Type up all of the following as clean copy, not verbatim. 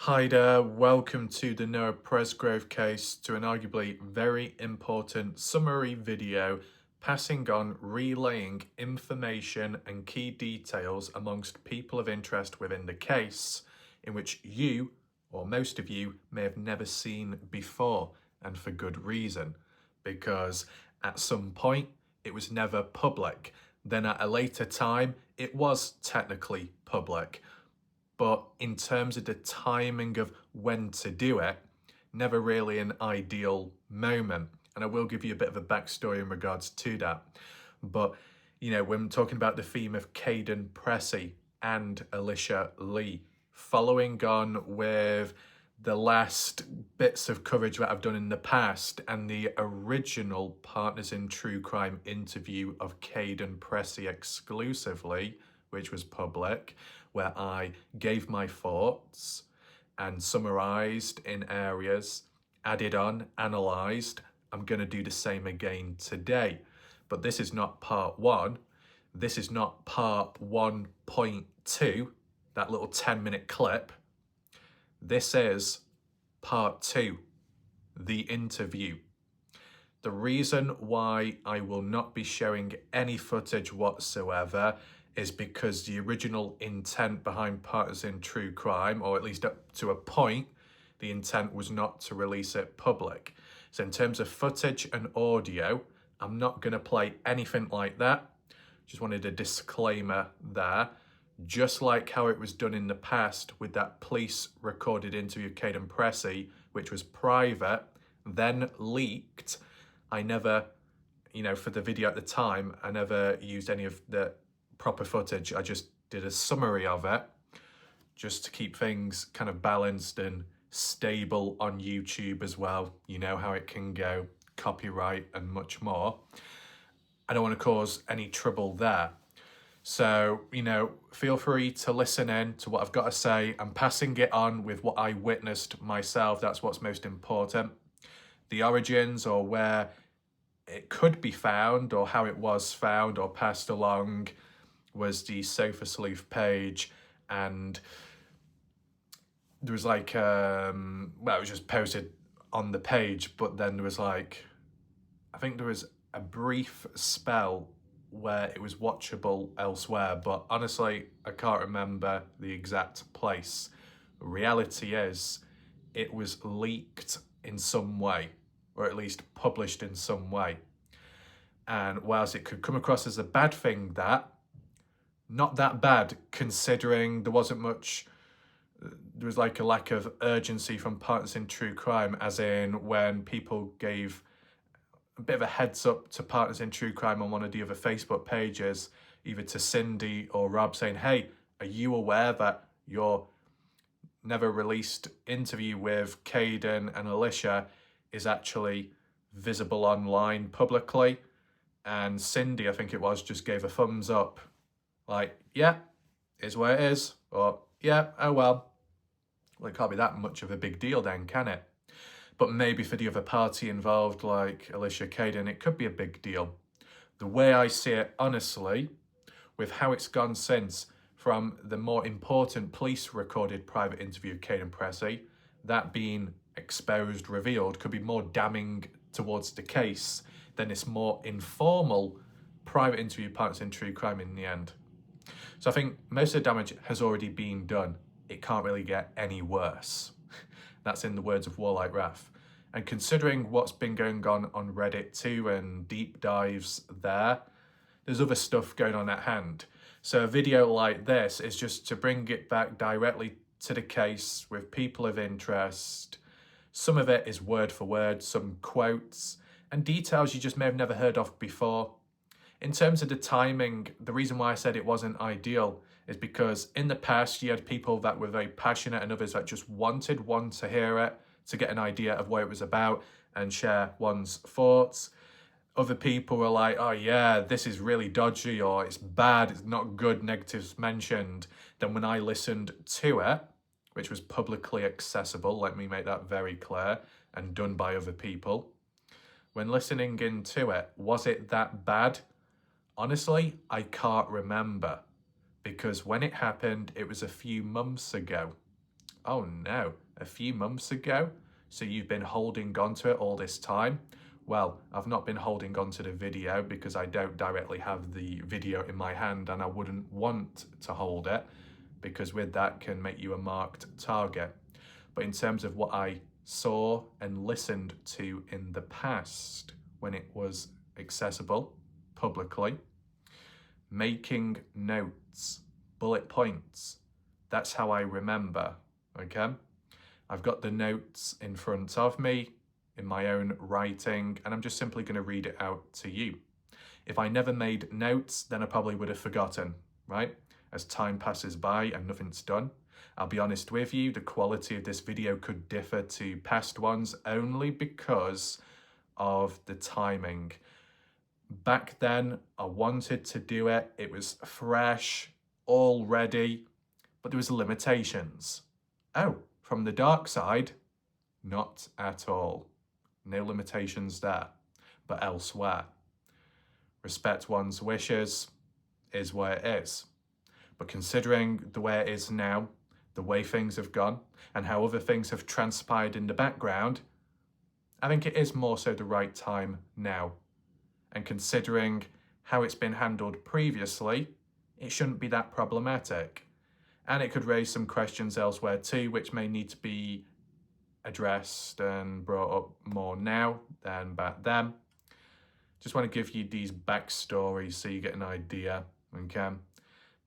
Hi there, welcome to the Presgrove Case, to an arguably very important summary video passing on relaying information and key details amongst people of interest within the case, in which you, or most of you, may have never seen before, and for good reason, because at some point it was never public. Then at a later time it was technically public. But in terms of the timing of when to do it, never really an ideal moment. And I will give you a bit of a backstory in regards to that. But, when talking about the theme of Kaden, Pressy and Elisha Lee, following on with the last bits of coverage that I've done in the past and the original Partners in True Crime interview of Kaden Pressy exclusively, which was public, where I gave my thoughts and summarised in areas, added on, analysed. I'm going to do the same again today. But this is not part one. This is not part 1.2, that little 10-minute clip. This is part 2, the interview. The reason why I will not be showing any footage whatsoever is because the original intent behind Partners in True Crime, or at least up to a point, the intent was not to release it public. So in terms of footage and audio, I'm not going to play anything like that. Just wanted a disclaimer there. Just like how it was done in the past with that police recorded interview of Kaden Pressy, which was private, then leaked. I never, for the video at the time, I never used any of the proper footage. I just did a summary of it just to keep things kind of balanced and stable on YouTube as well. You know how it can go, copyright and much more. I don't want to cause any trouble there. So, feel free to listen in to what I've got to say. I'm passing it on with what I witnessed myself. That's what's most important. The origins, or where it could be found, or how it was found or passed along, was the Sofa Sleuth page, and there was it was just posted on the page, but then there was I think there was a brief spell where it was watchable elsewhere, but honestly, I can't remember the exact place. Reality is, it was leaked in some way, or at least published in some way. And whilst it could come across as a bad thing, not that bad, considering there wasn't much, there was a lack of urgency from Partners in True Crime, as in when people gave a bit of a heads up to Partners in True Crime on one of the other Facebook pages, either to Cindy or Rob, saying, hey, are you aware that your never released interview with Kaden and Elisha is actually visible online publicly? And Cindy, I think it was, just gave a thumbs up. Yeah, is where it is. Or, yeah, oh well. Well, it can't be that much of a big deal then, can it? But maybe for the other party involved, like Elisha, Kaden, it could be a big deal. The way I see it, honestly, with how it's gone since, from the more important police-recorded private interview of Kaden Pressy, that being exposed, revealed, could be more damning towards the case than this more informal private interview Partners in True Crime in the end. So I think most of the damage has already been done. It can't really get any worse. That's in the words of Warlike Wrath. And considering what's been going on Reddit too, and deep dives there's other stuff going on at hand. So a video like this is just to bring it back directly to the case with people of interest. Some of it is word for word, some quotes, and details you just may have never heard of before. In terms of the timing, the reason why I said it wasn't ideal is because in the past you had people that were very passionate and others that just wanted one to hear it, to get an idea of what it was about and share one's thoughts. Other people were like, oh yeah, this is really dodgy, or it's bad, it's not good, negatives mentioned. Then when I listened to it, which was publicly accessible, let me make that very clear, and done by other people, when listening into it, was it that bad? Honestly, I can't remember, because when it happened, it was a few months ago. Oh no, a few months ago? So you've been holding on to it all this time? Well, I've not been holding on to the video because I don't directly have the video in my hand, and I wouldn't want to hold it because with that can make you a marked target. But in terms of what I saw and listened to in the past when it was accessible publicly, making notes, bullet points, that's how I remember, okay? I've got the notes in front of me in my own writing, and I'm just simply going to read it out to you. If I never made notes, then I probably would have forgotten, right? As time passes by and nothing's done. I'll be honest with you, the quality of this video could differ to past ones only because of the timing. Back then, I wanted to do it. It was fresh, all ready, but there was limitations. Oh, from the dark side, not at all. No limitations there, but elsewhere. Respect one's wishes is where it is. But considering the way it is now, the way things have gone, and how other things have transpired in the background, I think it is more so the right time now. And considering how it's been handled previously, it shouldn't be that problematic. And it could raise some questions elsewhere too, which may need to be addressed and brought up more now than back then. Just want to give you these backstories so you get an idea, okay?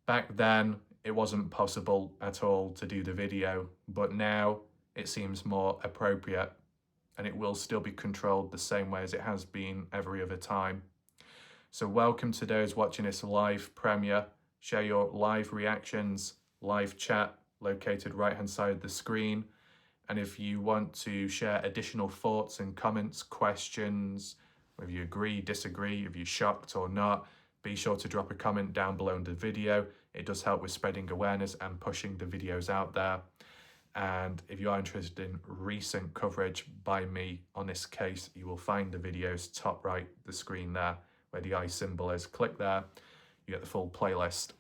Back then, it wasn't possible at all to do the video, but now it seems more appropriate, and it will still be controlled the same way as it has been every other time. So welcome to those watching this live premiere. Share your live reactions, live chat, located right-hand side of the screen. And if you want to share additional thoughts and comments, questions, whether you agree, disagree, if you're shocked or not, be sure to drop a comment down below in the video. It does help with spreading awareness and pushing the videos out there. And if you are interested in recent coverage by me on this case, you will find the videos top right the screen there, where the eye symbol is. Click there, you get the full playlist.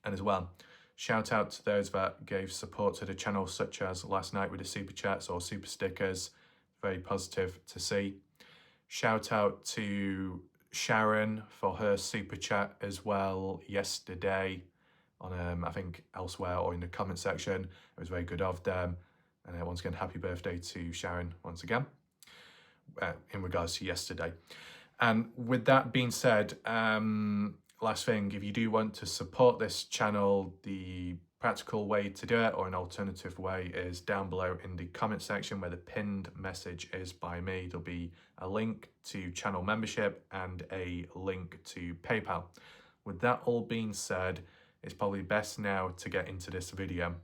And as well, shout out to those that gave support to the channel, such as last night with the super chats or super stickers. Very positive to see. Shout out to Sharon for her super chat as well yesterday on I think elsewhere or in the comment section. It was very good of them. And once again, happy birthday to Sharon once again in regards to yesterday. And with that being said, last thing, if you do want to support this channel, the practical way to do it, or an alternative way, is down below in the comment section where the pinned message is by me. There'll be a link to channel membership and a link to PayPal. With that all being said, it's probably best now to get into this video.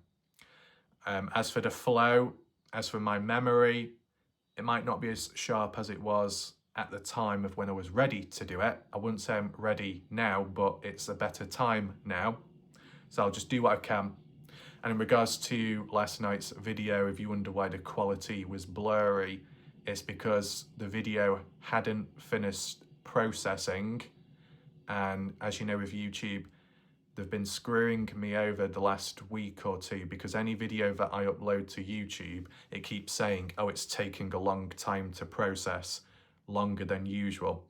As for the flow, as for my memory, it might not be as sharp as it was at the time of when I was ready to do it. I wouldn't say I'm ready now, but it's a better time now. So I'll just do what I can. And in regards to last night's video, if you wonder why the quality was blurry, it's because the video hadn't finished processing. And as you know with YouTube, they've been screwing me over the last week or two, because any video that I upload to YouTube, it keeps saying, oh, it's taking a long time to process, longer than usual.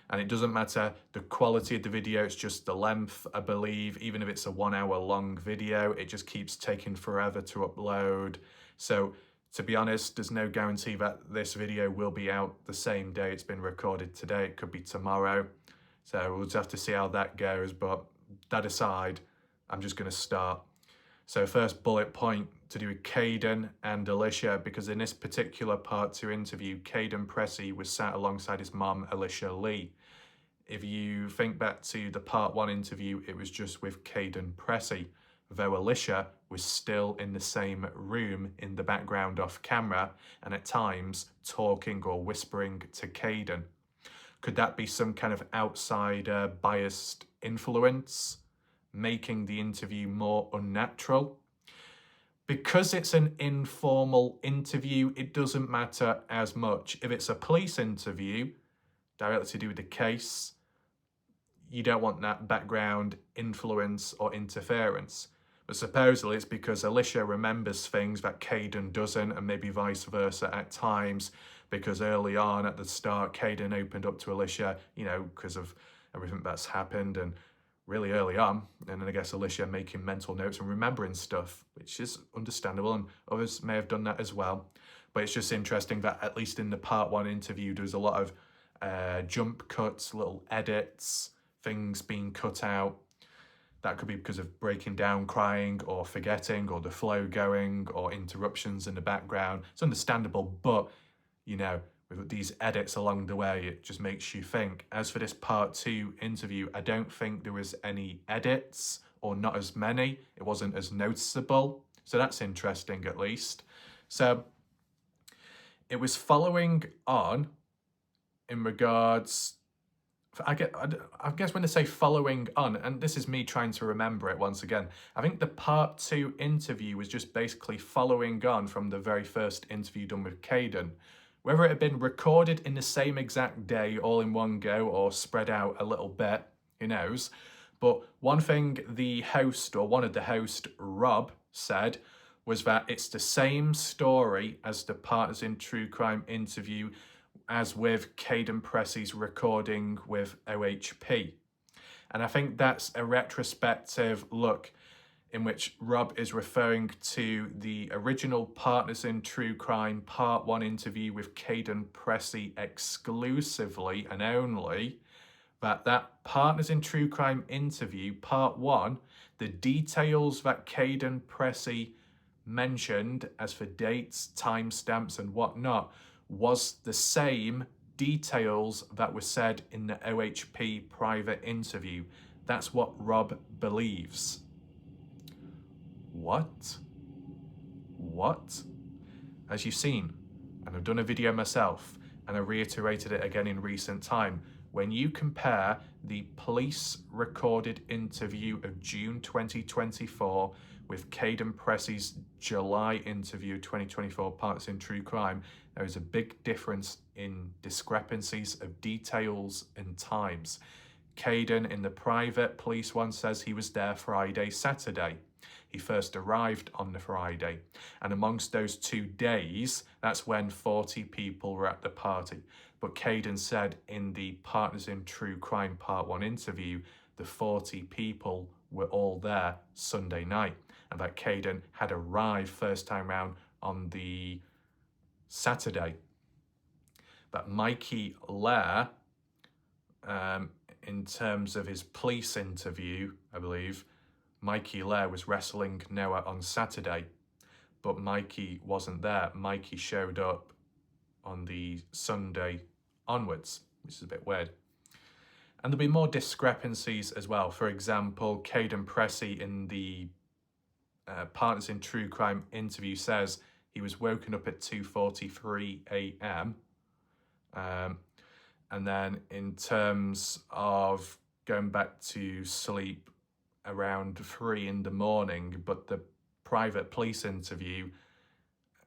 And it doesn't matter the quality of the video, it's just the length, I believe. Even if it's a 1 hour long video, it just keeps taking forever to upload. So to be honest, there's no guarantee that this video will be out the same day it's been recorded today. It could be tomorrow. So we'll just have to see how that goes. But that aside, I'm just going to start. So first bullet point to do with Kaden and Elisha, because in this particular part 2 interview, Kaden Pressy was sat alongside his mum, Elisha Lee. If you think back to the part 1 interview, it was just with Kaden Pressy, though Elisha was still in the same room in the background off camera and at times talking or whispering to Kaden. Could that be some kind of outsider biased influence, making the interview more unnatural? Because it's an informal interview, it doesn't matter as much. If it's a police interview, directly to do with the case, you don't want that background influence or interference. But supposedly it's because Elisha remembers things that Kaden doesn't, and maybe vice versa at times, because early on at the start, Kaden opened up to Elisha, because of everything that's happened, and really early on. And then I guess Elisha making mental notes and remembering stuff, which is understandable, and others may have done that as well. But it's just interesting that at least in the part 1 interview, there's a lot of jump cuts, little edits, things being cut out. That could be because of breaking down, crying, or forgetting, or the flow going, or interruptions in the background. It's understandable, but, with these edits along the way, it just makes you think. As for this part 2 interview, I don't think there was any edits, or not as many. It wasn't as noticeable. So that's interesting, at least. So it was following on in regards... I guess when they say following on, and this is me trying to remember it once again, I think the part 2 interview was just basically following on from the very first interview done with Kaden. Whether it had been recorded in the same exact day, all in one go, or spread out a little bit, who knows. But one thing the host, or one of the hosts, Rob, said was that it's the same story as the Partners in True Crime interview as with Kaden Pressy's recording with OHP. And I think that's a retrospective look in which Rob is referring to the original Partners in True Crime Part 1 interview with Kaden Pressy exclusively and only, that Partners in True Crime interview, Part 1, the details that Kaden Pressy mentioned as for dates, timestamps and whatnot, was the same details that were said in the OHP private interview. That's what Rob believes. What? As you've seen, and I've done a video myself, and I reiterated it again in recent time, when you compare the police recorded interview of June 2024 with Kaden Pressy's July interview 2024 Partners in True Crime, there is a big difference in discrepancies of details and times. Kaden in the private police one says he was there Friday, Saturday. He first arrived on the Friday. And amongst those 2 days, that's when 40 people were at the party. But Kaden said in the Partners in True Crime Part 1 interview, the 40 people were all there Sunday night. And that Kaden had arrived first time round on the Saturday. But Mikey Lair, in terms of his police interview, I believe, Mikey Lair was wrestling Noah on Saturday, but Mikey wasn't there. Mikey showed up on the Sunday onwards, which is a bit weird. And there'll be more discrepancies as well. For example, Kaden Pressy in the Partners in True Crime interview says he was woken up at 2:43 a.m. And then in terms of going back to sleep around 3 in the morning, but the private police interview,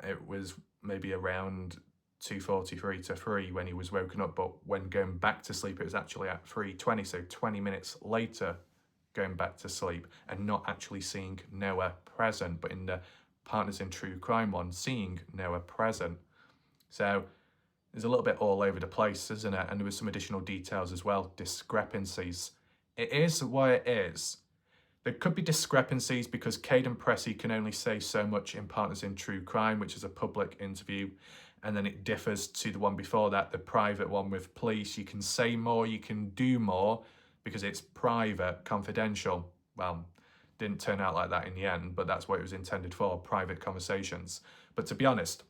it was maybe around 2:43 to 3 when he was woken up, but when going back to sleep, it was actually at 3:20, so 20 minutes later going back to sleep, and not actually seeing Noah present, but in the Partners in True Crime one, seeing Noah present. So there's a little bit all over the place, isn't it? And there was some additional details as well, discrepancies. It is what it is. There could be discrepancies because Kaden Pressy can only say so much in Partners in True Crime, which is a public interview, and then it differs to the one before that, the private one with police. You can say more, you can do more, because it's private, confidential. Well, didn't turn out like that in the end, but that's what it was intended for, private conversations. But to be honest,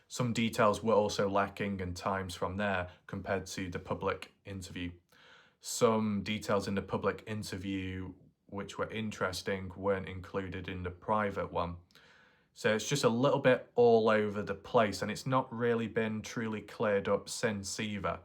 some details were also lacking in times from there compared to the public interview. Some details in the public interview which were interesting weren't included in the private one. So it's just a little bit all over the place, and it's not really been truly cleared up since either.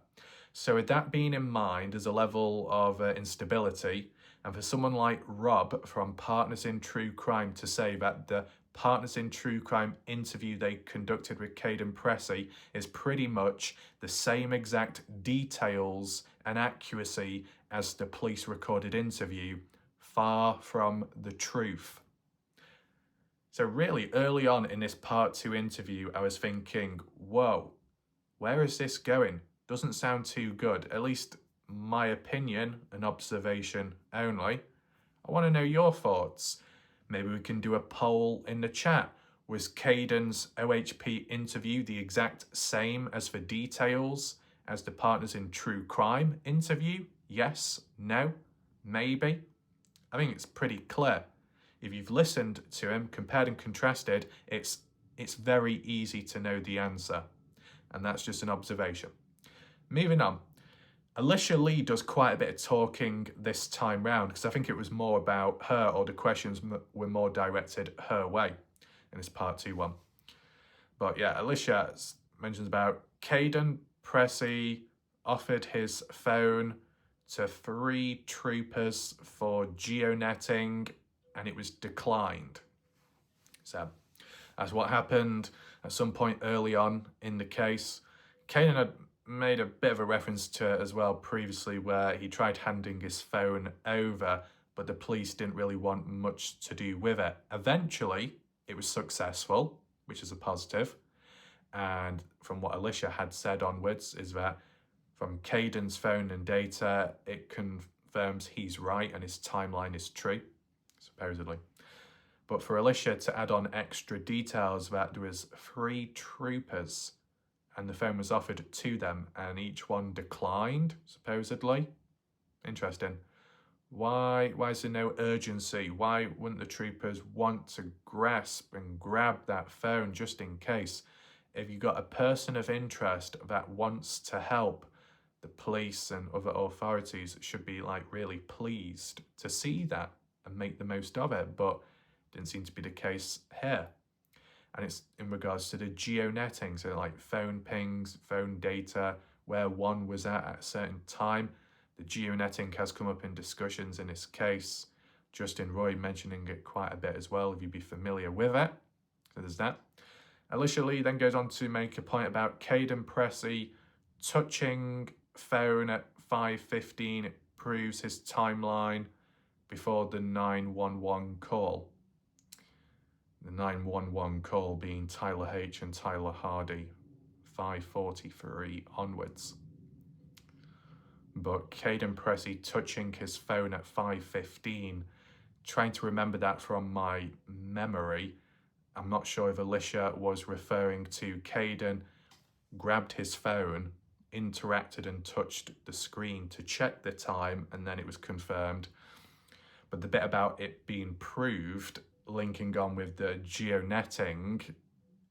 So with that being in mind, there's a level of instability, and for someone like Rob from Partners in True Crime to say that the Partners in True Crime interview they conducted with Kaden Pressy is pretty much the same exact details and accuracy as the police recorded interview, far from the truth. So really early on in this part 2 interview, I was thinking, whoa, where is this going? Doesn't sound too good, at least my opinion, an observation only. I want to know your thoughts. Maybe we can do a poll in the chat. Was Kaden's OHP interview the exact same as for details as the Partners in True Crime interview? Yes, no, maybe. I think it's pretty clear. If you've listened to him, compared and contrasted, it's very easy to know the answer. And that's just an observation. Moving on. Elisha Lee does quite a bit of talking this time round because I think it was more about her, or the questions were more directed her way in this part 2 one. But yeah, Elisha mentions about Kaden Pressy offered his phone to 3 troopers for geonetting and it was declined. So that's what happened at some point early on in the case. Kaden had made a bit of a reference to it as well previously, where he tried handing his phone over, but the police didn't really want much to do with it. Eventually, it was successful, which is a positive. And from what Elisha had said onwards is that from Kaden's phone and data, it confirms he's right and his timeline is true, supposedly. But for Elisha to add on extra details that there was 3 troopers and the phone was offered to them and each one declined, supposedly. Interesting. Why is there no urgency? Why wouldn't the troopers want to grasp and grab that phone just in case? If you've got a person of interest that wants to help, the police and other authorities should be like really pleased to see that and make the most of it, but didn't seem to be the case here. And it's in regards to the geonetting, so like phone pings, phone data, where one was at a certain time. The geonetting has come up in discussions in this case. Justin Roy mentioning it quite a bit as well, if you'd be familiar with it. So there's that. Elisha Lee then goes on to make a point about Kaden Pressy touching phone at 5:15. It proves his timeline before the 911 call. The 911 call being Tyler H and Tyler Hardy, 5:43 onwards. But Kaden Pressy touching his phone at 5:15, trying to remember that from my memory. I'm not sure if Elisha was referring to Kaden grabbed his phone, interacted and touched the screen to check the time, and then it was confirmed. But the bit about it being proved, linking on with the geonetting,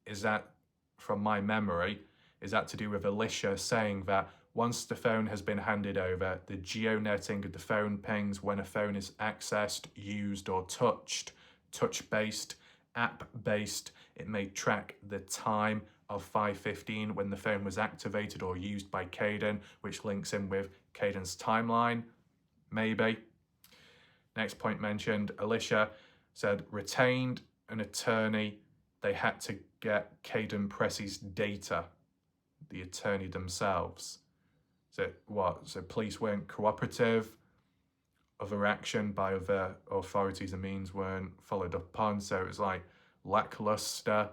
is that, from my memory, is that to do with Elisha saying that once the phone has been handed over, the geonetting of the phone pings when a phone is accessed, used or touched, touch-based, app-based, it may track the time of 5:15 when the phone was activated or used by Kaden, which links in with Kaden's timeline, maybe. Next point mentioned, Elisha said retained an attorney. They had to get Kaden Pressy's data, the attorney themselves. So what? So police weren't cooperative. Other action by other authorities and means weren't followed up on. So it was like lackluster.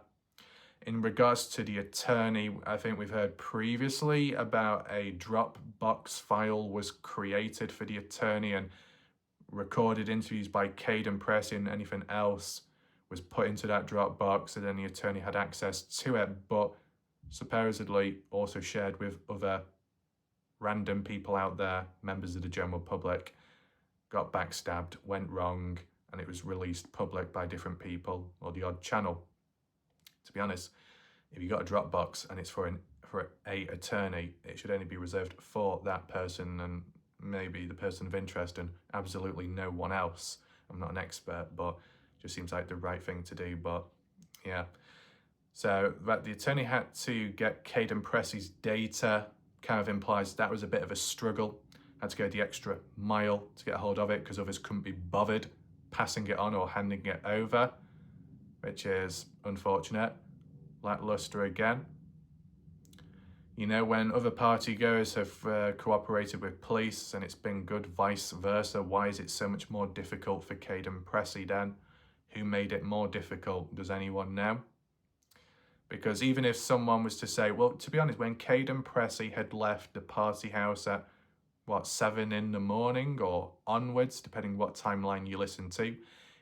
In regards to the attorney, I think we've heard previously about a Dropbox file was created for the attorney and recorded interviews by Kaden Pressy and anything else was put into that Dropbox, and then the attorney had access to it, but supposedly also shared with other random people out there, members of the general public, got backstabbed, went wrong, and it was released public by different people or the odd channel. To be honest, if you got a Dropbox and it's for a attorney, it should only be reserved for that person and maybe the person of interest and absolutely no one else. I'm not an expert, but it just seems like the right thing to do. But yeah, so that the attorney had to get Kaden Pressy's data kind of implies that was a bit of a struggle. Had to go the extra mile to get a hold of it because others couldn't be bothered passing it on or handing it over, which is unfortunate. Lackluster again. You know, when other partygoers have cooperated with police and it's been good, vice versa, why is it so much more difficult for Kaden Pressy then? Who made it more difficult? Does anyone know? Because even if someone was to say, well, to be honest, when Kaden Pressy had left the party house at, 7 in the morning or onwards, depending what timeline you listen to,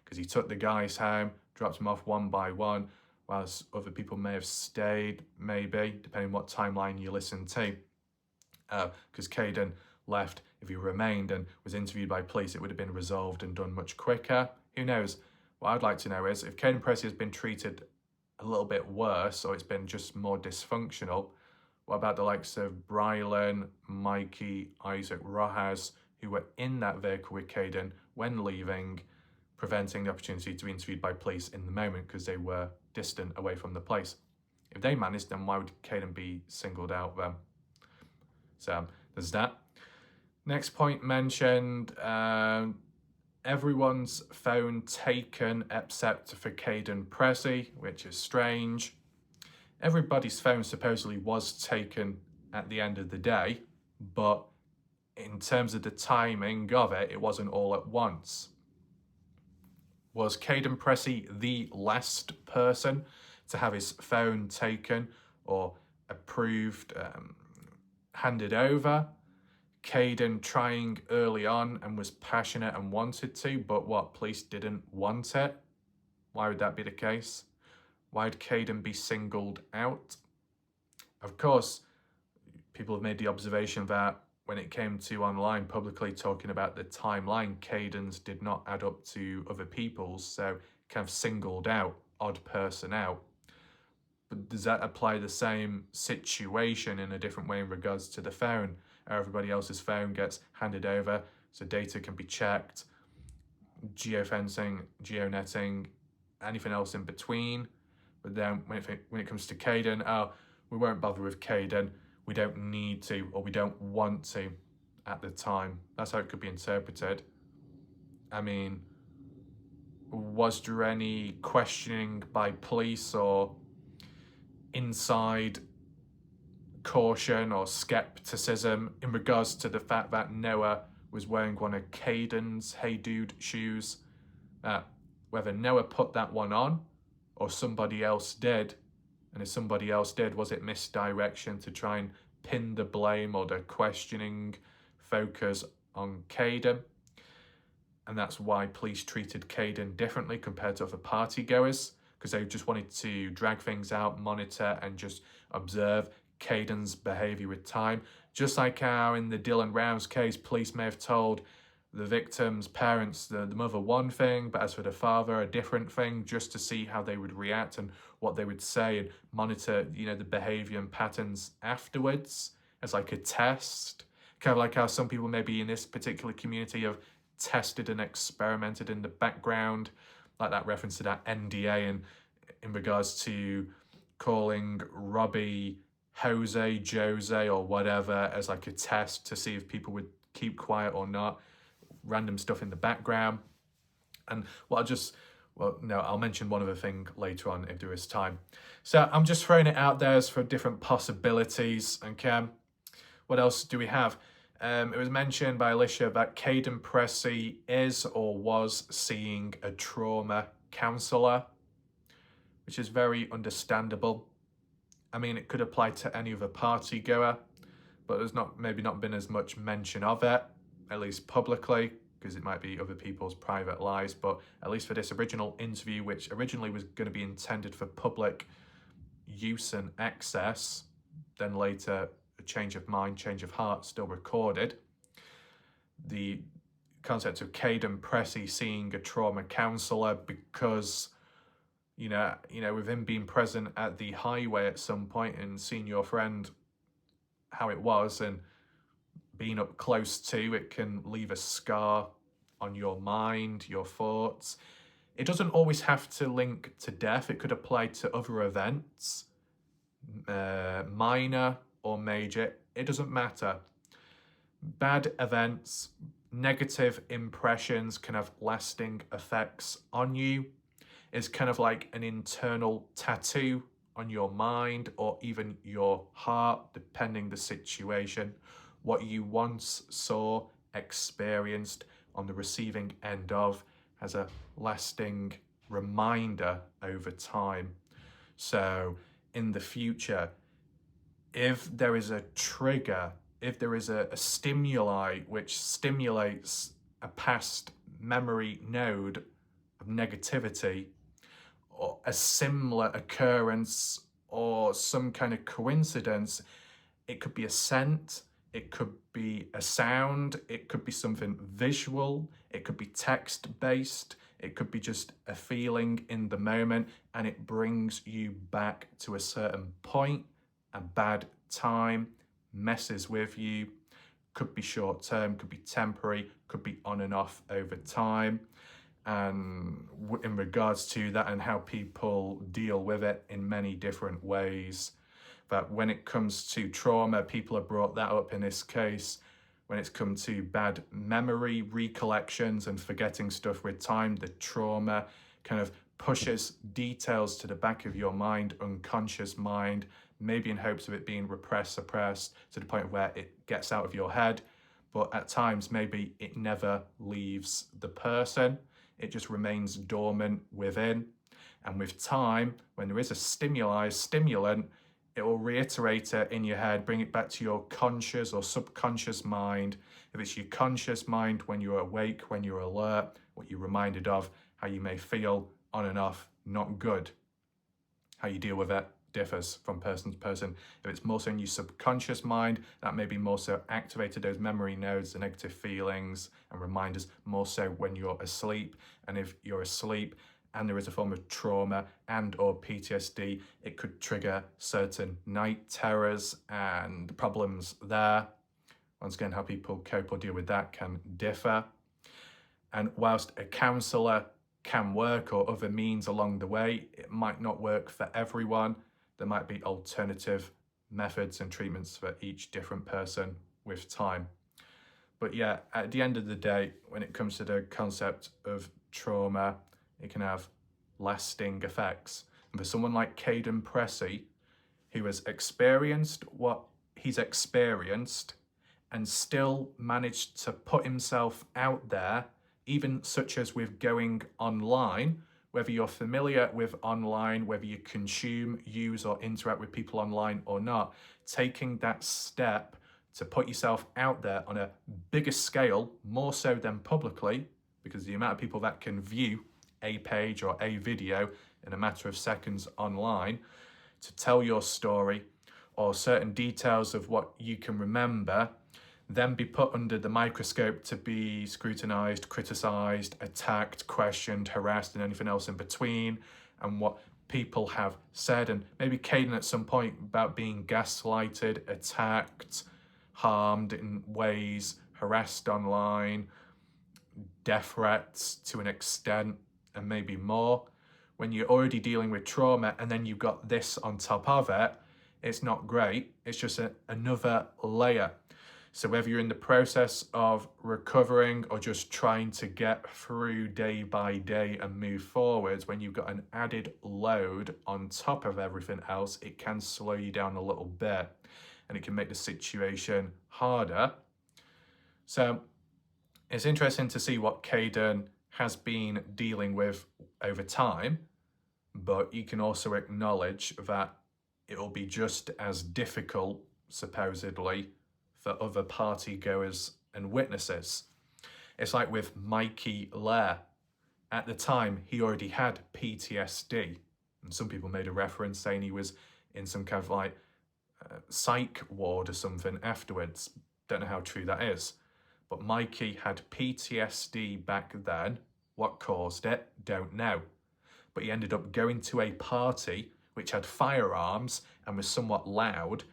because he took the guys home, dropped them off one by one, whilst other people may have stayed, maybe, depending what timeline you listen to. Because Kaden left, if he remained and was interviewed by police, it would have been resolved and done much quicker. Who knows? What I'd like to know is, if Kaden Pressy has been treated a little bit worse, or it's been just more dysfunctional, what about the likes of Brylan, Mikey, Isaac, Rojas, who were in that vehicle with Kaden when leaving, preventing the opportunity to be interviewed by police in the moment because they were distant away from the place? If they managed, then why would Kaden be singled out then? So there's that. Next point mentioned, everyone's phone taken except for Kaden Pressy, which is strange. Everybody's phone supposedly was taken at the end of the day, but in terms of the timing of it, it wasn't all at once. Was Kaden Pressy the last person to have his phone taken or approved, handed over? Kaden trying early on and was passionate and wanted to, but police didn't want it? Why would that be the case? Why'd Kaden be singled out? Of course, people have made the observation that when it came to online publicly talking about the timeline, Kaden's did not add up to other people's, so kind of singled out, odd person out. But does that apply the same situation in a different way in regards to the phone? Everybody else's phone gets handed over so data can be checked, geofencing, geonetting, anything else in between. But then when it comes to Kaden, we won't bother with Kaden. We don't need to, or we don't want to at the time. That's how it could be interpreted. I mean, was there any questioning by police or inside caution or skepticism in regards to the fact that Noah was wearing one of Kaden's Hey Dude shoes? Whether Noah put that one on or somebody else did, and if somebody else did, was it misdirection to try and pin the blame or the questioning focus on Kaden? And that's why police treated Kaden differently compared to other partygoers, because they just wanted to drag things out, monitor, and just observe Kaden's behaviour with time. Just like how in the Dylan Rouse case, police may have told the victim's parents, the mother, one thing, but as for the father, a different thing, just to see how they would react and what they would say, and monitor, the behaviour and patterns afterwards as like a test. Kind of like how some people maybe in this particular community have tested and experimented in the background, like that reference to that NDA in regards to calling Robbie Jose or whatever as like a test to see if people would keep quiet or not. Random stuff in the background. And I'll mention one other thing later on if there is time. So I'm just throwing it out there as for different possibilities. Okay, what else do we have? It was mentioned by Elisha that Kaden Pressy is or was seeing a trauma counsellor, which is very understandable. I mean, it could apply to any other party goer, but there's maybe not been as much mention of it, at least publicly, because it might be other people's private lives. But at least for this original interview, which originally was going to be intended for public use and access, then later a change of mind, change of heart, still recorded. The concept of Kaden Pressy seeing a trauma counsellor because, with him being present at the highway at some point and seeing your friend how it was and being up close to it can leave a scar on your mind, your thoughts. It doesn't always have to link to death. It could apply to other events, minor or major. It doesn't matter. Bad events, negative impressions can have lasting effects on you. It's kind of like an internal tattoo on your mind or even your heart, depending the situation. What you once saw, experienced on the receiving end of has a lasting reminder over time. So in the future, if there is a trigger, if there is a stimuli which stimulates a past memory node of negativity, or a similar occurrence or some kind of coincidence, it could be a scent, it could be a sound, it could be something visual, it could be text-based, it could be just a feeling in the moment, and it brings you back to a certain point, a bad time, messes with you, could be short-term, could be temporary, could be on and off over time. And in regards to that and how people deal with it in many different ways. But when it comes to trauma, people have brought that up in this case. When it's come to bad memory, recollections and forgetting stuff with time, the trauma kind of pushes details to the back of your mind, unconscious mind, maybe in hopes of it being repressed, suppressed to the point where it gets out of your head. But at times, maybe it never leaves the person. It just remains dormant within. And with time, when there is a stimulant, it will reiterate it in your head, bring it back to your conscious or subconscious mind. If it's your conscious mind, when you're awake, when you're alert, what you're reminded of, how you may feel on and off, not good. How you deal with it differs from person to person. If it's more so in your subconscious mind, that may be more so activated those memory nodes, the negative feelings and reminders, more so when you're asleep. And if you're asleep and there is a form of trauma and or PTSD, it could trigger certain night terrors and problems there. Once again, how people cope or deal with that can differ. And whilst a counsellor can work or other means along the way, it might not work for everyone. There might be alternative methods and treatments for each different person with time. But yeah, at the end of the day, when it comes to the concept of trauma, it can have lasting effects. And for someone like Kaden Pressy, who has experienced what he's experienced and still managed to put himself out there, even such as with going online, whether you're familiar with online, whether you consume, use or interact with people online or not, taking that step to put yourself out there on a bigger scale, more so than publicly, because the amount of people that can view a page or a video in a matter of seconds online, to tell your story or certain details of what you can remember, then be put under the microscope to be scrutinized, criticized, attacked, questioned, harassed, and anything else in between, and what people have said, and maybe Kaden at some point about being gaslighted, attacked, harmed in ways, harassed online, death threats to an extent, and maybe more. When you're already dealing with trauma and then you've got this on top of it, it's not great. It's just another layer. So whether you're in the process of recovering or just trying to get through day by day and move forwards, when you've got an added load on top of everything else, it can slow you down a little bit and it can make the situation harder. So it's interesting to see what Kaden has been dealing with over time, but you can also acknowledge that it will be just as difficult, supposedly, for other party goers and witnesses. It's like with Mikey Lair. At the time, he already had PTSD. And some people made a reference saying he was in some kind of like psych ward or something afterwards. Don't know how true that is. But Mikey had PTSD back then. What caused it? Don't know. But he ended up going to a party which had firearms and was somewhat loud.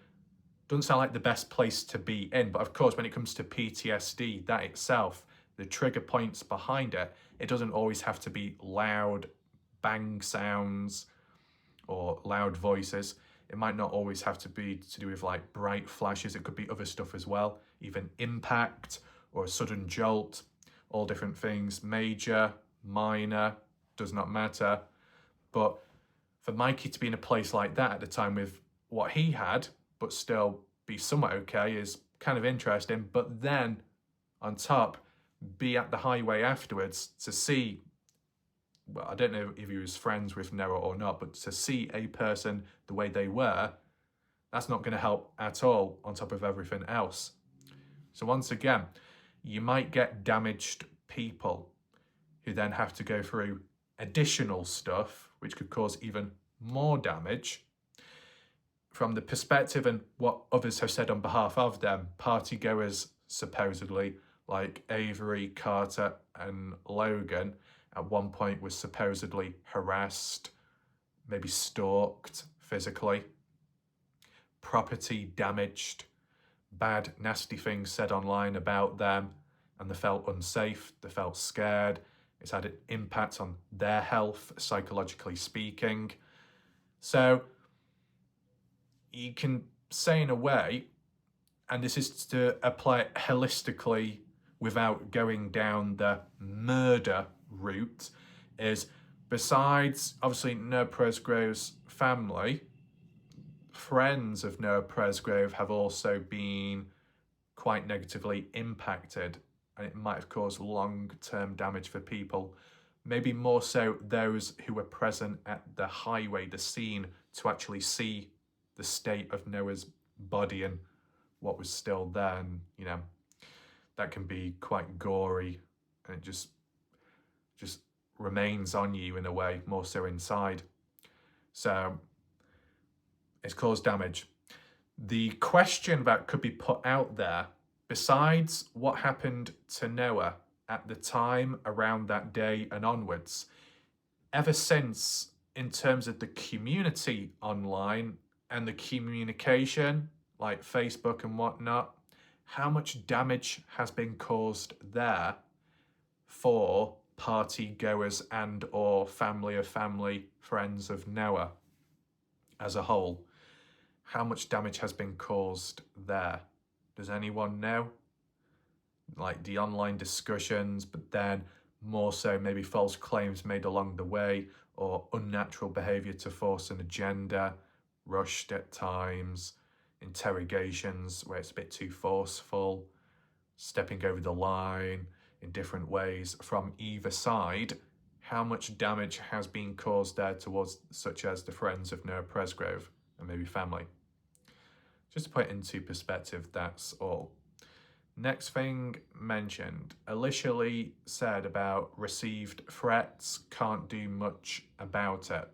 Doesn't sound like the best place to be in, but of course when it comes to PTSD, that itself, the trigger points behind it, it doesn't always have to be loud bang sounds or loud voices. It might not always have to be to do with like bright flashes. It could be other stuff as well, even impact or a sudden jolt, all different things, major, minor, does not matter. But For Mikey to be in a place like that at the time with what he had, but still be somewhat okay, is kind of interesting. But then on top, be at the highway afterwards to see, well, I don't know if he was friends with Noah or not, but to see a person the way they were, that's not going to help at all on top of everything else. So once again, you might get damaged people who then have to go through additional stuff, which could cause even more damage. From the perspective and what others have said on behalf of them, party goers supposedly, like Avery, Carter and Logan, at one point was supposedly harassed, maybe stalked physically, property damaged, bad, nasty things said online about them, and they felt unsafe, they felt scared. It's had an impact on their health, psychologically speaking. So you can say in a way, and this is to apply it holistically without going down the murder route, is besides obviously Noah Presgrove's family, friends of Noah Presgrove have also been quite negatively impacted, and it might have caused long-term damage for people, maybe more so those who were present at the highway, the scene, to actually see the state of Noah's body and what was still there. And that can be quite gory, and it just remains on you in a way, more so inside. So it's caused damage. The question that could be put out there, besides what happened to Noah at the time around that day and onwards, ever since, in terms of the community online and the communication, like Facebook and whatnot, how much damage has been caused there for party goers and or family of family, friends of Noah as a whole? How much damage has been caused there? Does anyone know? Like the online discussions, but then more so maybe false claims made along the way, or unnatural behaviour to force an agenda, rushed at times, interrogations where it's a bit too forceful, stepping over the line in different ways from either side. How much damage has been caused there towards such as the friends of Noah Presgrove and maybe family? Just to put it into perspective, that's all. Next thing mentioned, Elisha Lee said about received threats, can't do much about it.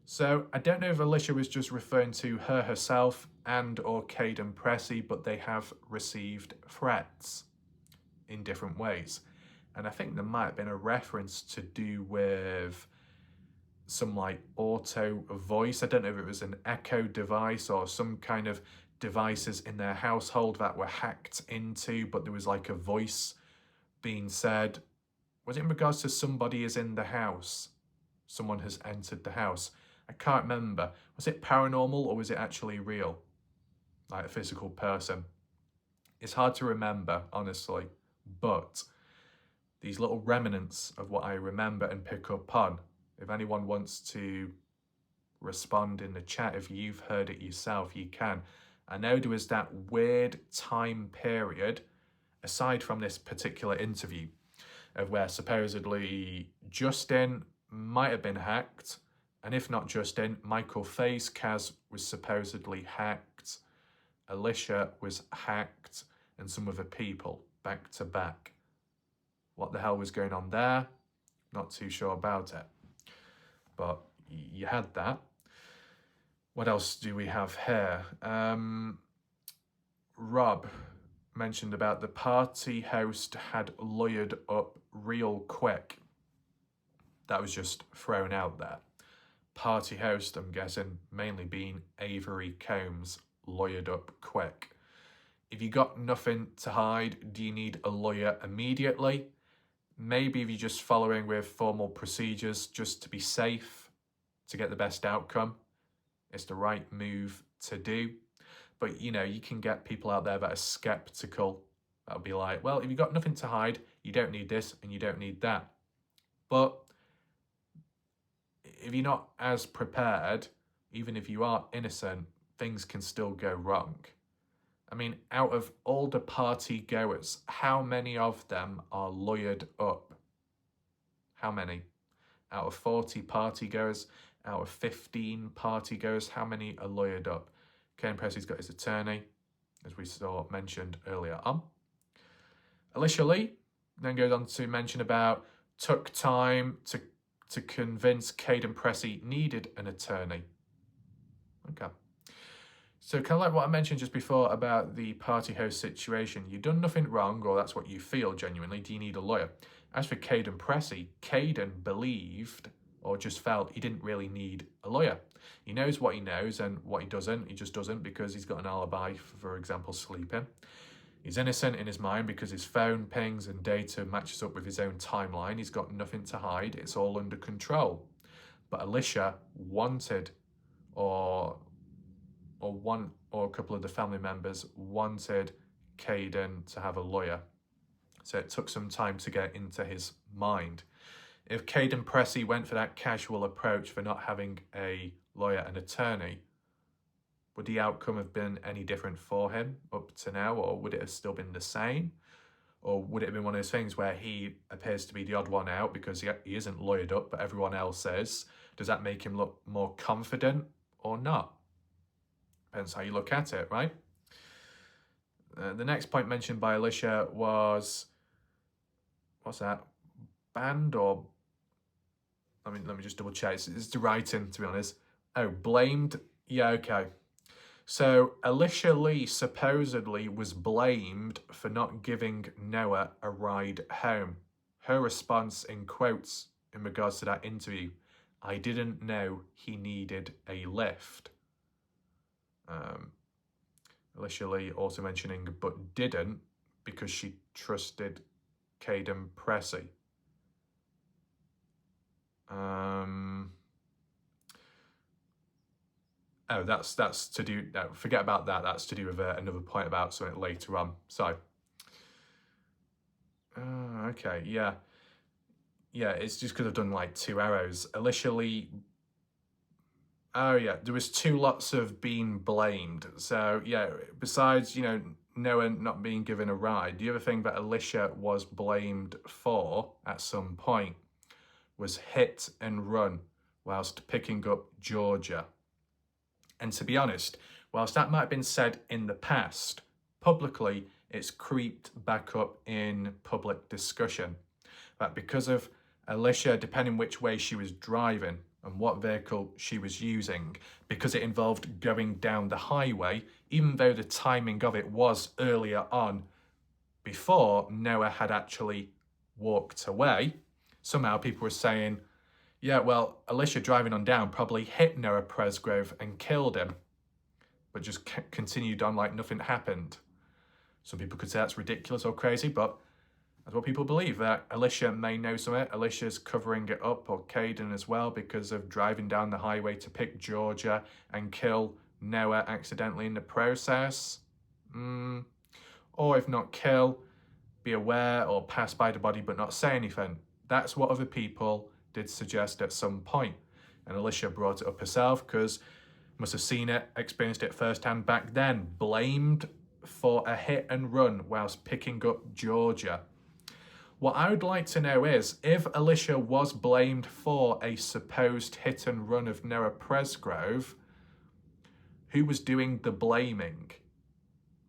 So I don't know if Elisha was just referring to her herself and or Kaden Pressy, but they have received threats in different ways. And I think there might have been a reference to do with some like auto voice. I don't know if it was an echo device or some kind of devices in their household that were hacked into, but there was like a voice being said. Was it in regards to somebody is in the house? Someone has entered the house. I can't remember. Was it paranormal or was it actually real? Like a physical person? It's hard to remember, honestly, but these little remnants of what I remember and pick up on, if anyone wants to respond in the chat, if you've heard it yourself, you can. I know there was that weird time period, aside from this particular interview, of where supposedly Justin might have been hacked, and if not Justin, Michael Faye's Kaz was supposedly hacked, Elisha was hacked, and some other people back to back. What the hell was going on there? Not too sure about it. But you had that. What else do we have here? Rob mentioned about the party host had lawyered up real quick. That was just thrown out there. Party host, I'm guessing, mainly being Avery Combs, lawyered up quick. If you got nothing to hide, do you need a lawyer immediately? Maybe if you're just following with formal procedures just to be safe, to get the best outcome, it's the right move to do. But you can get people out there that are skeptical. That'll be like, well, if you've got nothing to hide, you don't need this and you don't need that. But if you're not as prepared, even if you are innocent, things can still go wrong. I mean, out of all the party goers, how many of them are lawyered up? How many? Out of 40 party goers, out of 15 party goers, how many are lawyered up? Kaden Pressy's got his attorney, as we saw mentioned earlier on. Elisha Lee then goes on to mention about took time to convince Kaden Pressy needed an attorney. Okay. So kind of like what I mentioned just before about the party host situation, you've done nothing wrong, or that's what you feel genuinely. Do you need a lawyer? As for Kaden Pressy, Kaden believed or just felt he didn't really need a lawyer. He knows what he knows and what he doesn't. He just doesn't because he's got an alibi, for example, sleeping. He's innocent in his mind because his phone pings and data matches up with his own timeline. He's got nothing to hide. It's all under control. But Elisha wanted, or a couple of the family members wanted Kaden to have a lawyer. So it took some time to get into his mind. If Kaden Pressy went for that casual approach for not having a lawyer and attorney, would the outcome have been any different for him up to now, or would it have still been the same? Or would it have been one of those things where he appears to be the odd one out because he isn't lawyered up, but everyone else is? Does that make him look more confident or not? Depends how you look at it, right? The next point mentioned by Elisha was, what's that? Banned or, let me just double check. It's the writing, to be honest. Oh, blamed. Yeah, okay. So Elisha Lee supposedly was blamed for not giving Noah a ride home. Her response in quotes in regards to that interview, "I didn't know he needed a lift." Elisha Lee also mentioning, but didn't because she trusted Kaden Pressy. Oh, that's to do. No, forget about that. That's to do with another point about something later on. So, okay, yeah, it's just because I've done like 2 arrows. Elisha Lee. Oh yeah, there was 2 lots of being blamed. So yeah, besides Noah not being given a ride, the other thing that Elisha was blamed for at some point was hit and run whilst picking up Georgia. And to be honest, whilst that might have been said in the past, publicly, it's creeped back up in public discussion. That because of Elisha, depending which way she was driving and what vehicle she was using, because it involved going down the highway, even though the timing of it was earlier on, before Noah had actually walked away, somehow people were saying, yeah, well, Elisha driving on down probably hit Noah Presgrove and killed him, but just continued on like nothing happened. Some people could say that's ridiculous or crazy, but that's what people believe, that Elisha may know something. Elisha's covering it up, or Kaden as well, because of driving down the highway to pick Georgia and kill Noah accidentally in the process. Or if not kill, be aware or pass by the body but not say anything. That's what other people did suggest at some point. And Elisha brought it up herself because must have seen it, experienced it firsthand back then. Blamed for a hit and run whilst picking up Georgia. What I would like to know is, if Elisha was blamed for a supposed hit and run of Noah Presgrove, who was doing the blaming?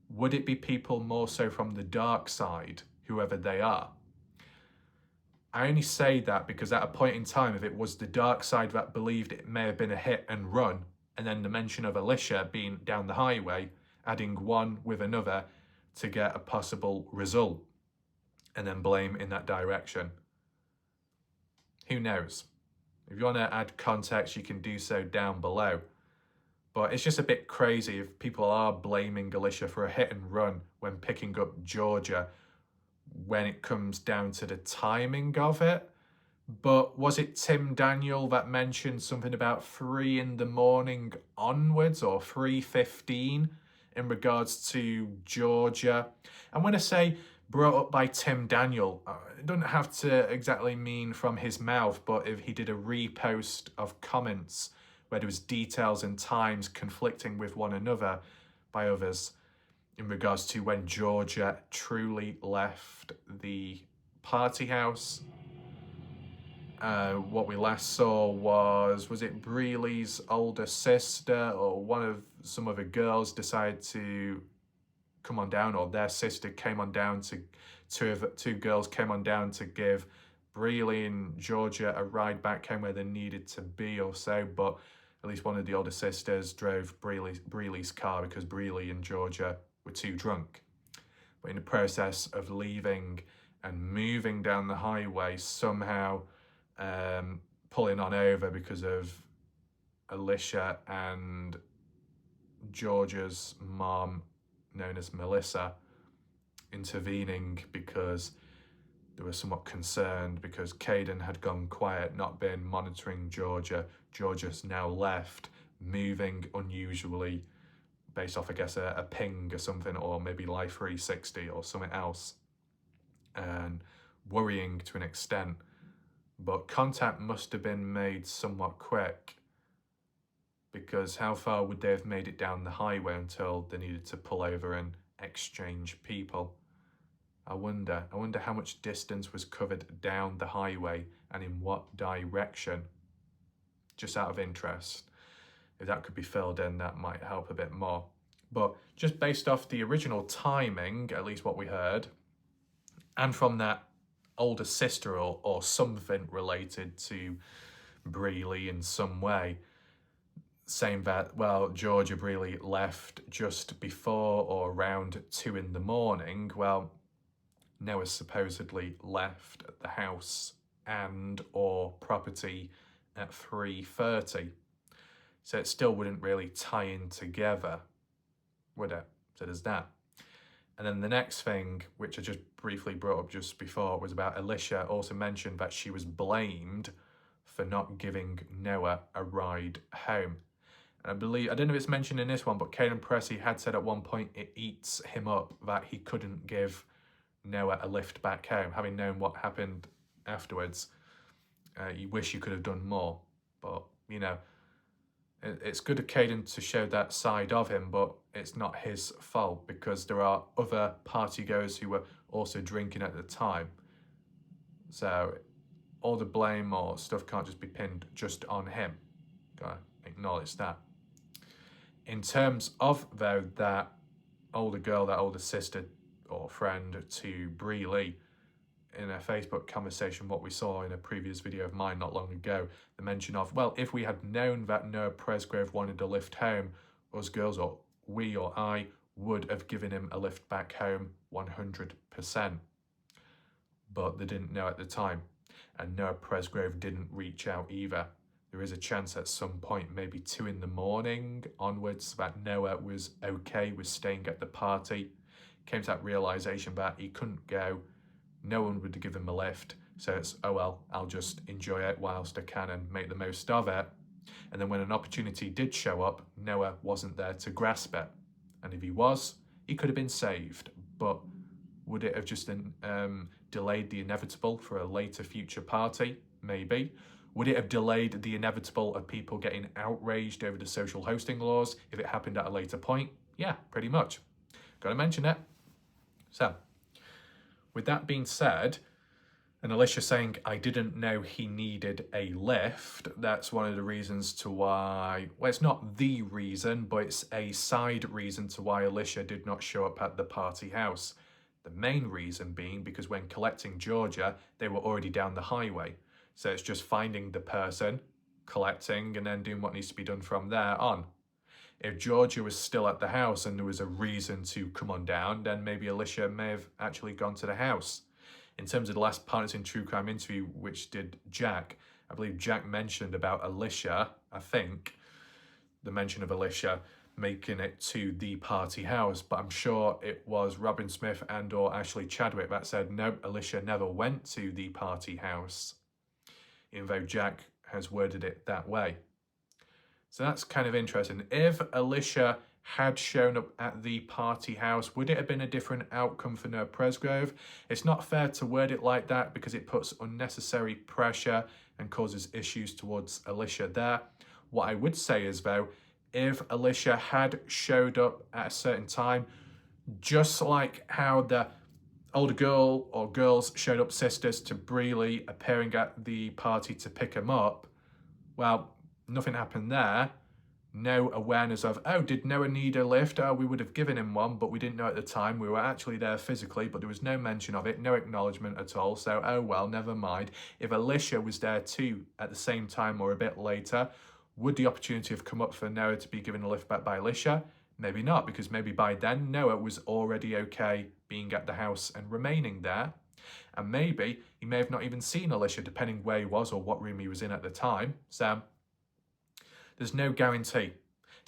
Would it be people more so from the dark side, whoever they are? I only say that because at a point in time, if it was the dark side that believed it may have been a hit and run, and then the mention of Elisha being down the highway, adding one with another to get a possible result, and then blame in that direction. Who knows? If you want to add context, you can do so down below. But it's just a bit crazy if people are blaming Elisha for a hit and run when picking up Georgia, when it comes down to the timing of it. But was it Tim Daniel that mentioned something about 3 in the morning onwards, or 3:15 in regards to Georgia? And when I say brought up by Tim Daniel. It doesn't have to exactly mean from his mouth, but if he did a repost of comments where there was details and times conflicting with one another by others in regards to when Georgia truly left the party house. What we last saw was it Breely's older sister or some of the girls decided to come on down, or their sister came on down to, two girls came on down to give Breely and Georgia a ride back home where they needed to be or so, but at least one of the older sisters drove Breely's car because Breely and Georgia were too drunk. But in the process of leaving and moving down the highway, somehow pulling on over because of Elisha and Georgia's mom, known as Melissa, intervening because they were somewhat concerned because Kaden had gone quiet, not been monitoring Georgia. Georgia's now left, moving unusually based off, I guess, a ping or something, or maybe Life 360 or something else, and worrying to an extent. But contact must have been made somewhat quick, because how far would they have made it down the highway until they needed to pull over and exchange people? I wonder how much distance was covered down the highway and in what direction. Just out of interest, if that could be filled in, that might help a bit more. But just based off the original timing, at least what we heard, and from that older sister or something related to Breely in some way, saying that, well, Georgia Breely left just before or around 2 in the morning. Well, Noah supposedly left the house and or property at 3:30. So it still wouldn't really tie in together, would it? So there's that. And then the next thing, which I just briefly brought up just before, was about Elisha also mentioned that she was blamed for not giving Noah a ride home. And I believe, I don't know if it's mentioned in this one, but Kaden Pressy had said at one point it eats him up that he couldn't give Noah a lift back home, having known what happened afterwards. You wish you could have done more, but you know, it's good of Kaden to show that side of him, but it's not his fault because there are other partygoers who were also drinking at the time. So all the blame or stuff can't just be pinned just on him. Gotta acknowledge that. In terms of, though, that older girl, that older sister or friend to Breely, in a Facebook conversation, what we saw in a previous video of mine not long ago, the mention of, well, if we had known that Noah Presgrove wanted a lift home, us girls, or we or I, would have given him a lift back home 100%. But they didn't know at the time, and Noah Presgrove didn't reach out either. There is a chance at some point, maybe 2 in the morning onwards, that Noah was okay with staying at the party, came to that realisation that he couldn't go, no one would give him a lift, so it's, oh well, I'll just enjoy it whilst I can and make the most of it. And then when an opportunity did show up, Noah wasn't there to grasp it. And if he was, he could have been saved. But would it have just delayed the inevitable for a later future party? Maybe. Would it have delayed the inevitable of people getting outraged over the social hosting laws if it happened at a later point? Yeah, pretty much. Got to mention it. So, with that being said, and Elisha saying, I didn't know he needed a lift, that's one of the reasons to why, well, it's not the reason, but it's a side reason to why Elisha did not show up at the party house. The main reason being because when collecting Georgia, they were already down the highway. So it's just finding the person, collecting, and then doing what needs to be done from there on. If Georgia was still at the house and there was a reason to come on down, then maybe Elisha may have actually gone to the house. In terms of the last Partners in True Crime interview, which did Jack, I believe Jack mentioned about Elisha, I think, the mention of Elisha making it to the party house, but I'm sure it was Robin Smith and or Ashley Chadwick that said, no, Elisha never went to the party house, even though Jack has worded it that way. So that's kind of interesting. If Elisha had shown up at the party house, would it have been a different outcome for Noah Presgrove? It's not fair to word it like that because it puts unnecessary pressure and causes issues towards Elisha there. What I would say is, though, if Elisha had showed up at a certain time, just like how the older girl or girls showed up, sisters, to Breely appearing at the party to pick him up, well, nothing happened there. No awareness of, oh, did Noah need a lift? Oh, we would have given him one, but we didn't know at the time. We were actually there physically, but there was no mention of it, no acknowledgement at all. So, oh well, never mind. If Elisha was there too at the same time or a bit later, would the opportunity have come up for Noah to be given a lift back by Elisha? Maybe not, because maybe by then Noah was already okay being at the house and remaining there. And maybe he may have not even seen Elisha, depending where he was or what room he was in at the time. So there's no guarantee.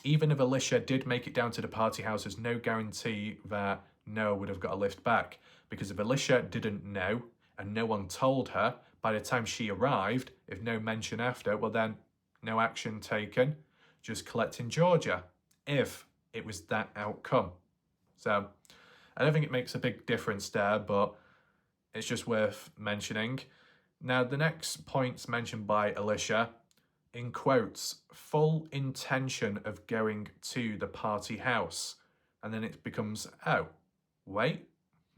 Even if Elisha did make it down to the party house, there's no guarantee that Noah would have got a lift back. Because if Elisha didn't know and no one told her, by the time she arrived, if no mention after, well then, no action taken, just collecting Georgia, if it was that outcome. So I don't think it makes a big difference there, but it's just worth mentioning. Now, the next point's mentioned by Elisha, in quotes, full intention of going to the party house. And then it becomes, oh, wait,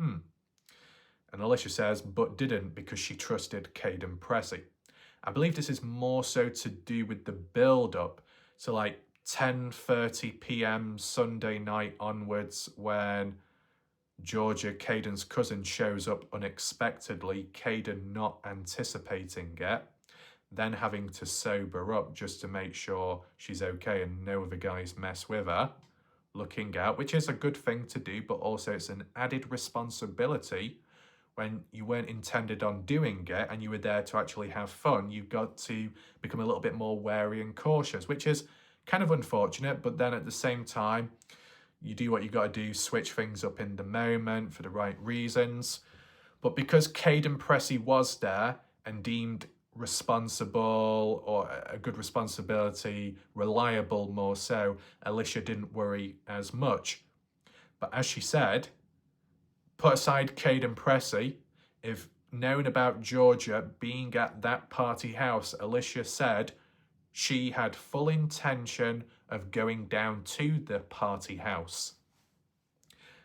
And Elisha says, but didn't because she trusted Kaden Pressy. I believe this is more so to do with the build-up to like 10:30 p.m. Sunday night onwards, when Georgia, Kaden's cousin, shows up unexpectedly, Kaden not anticipating it, then having to sober up just to make sure she's okay and no other guys mess with her, looking out, which is a good thing to do, but also it's an added responsibility when you weren't intended on doing it and you were there to actually have fun. You've got to become a little bit more wary and cautious, which is kind of unfortunate, but then at the same time, you do what you got to do, switch things up in the moment for the right reasons. But because Kaden Pressy was there and deemed responsible, or a good responsibility, reliable more so, Elisha didn't worry as much. But as she said, put aside Kaden Pressy, if known about Georgia being at that party house, Elisha said she had full intention of going down to the party house.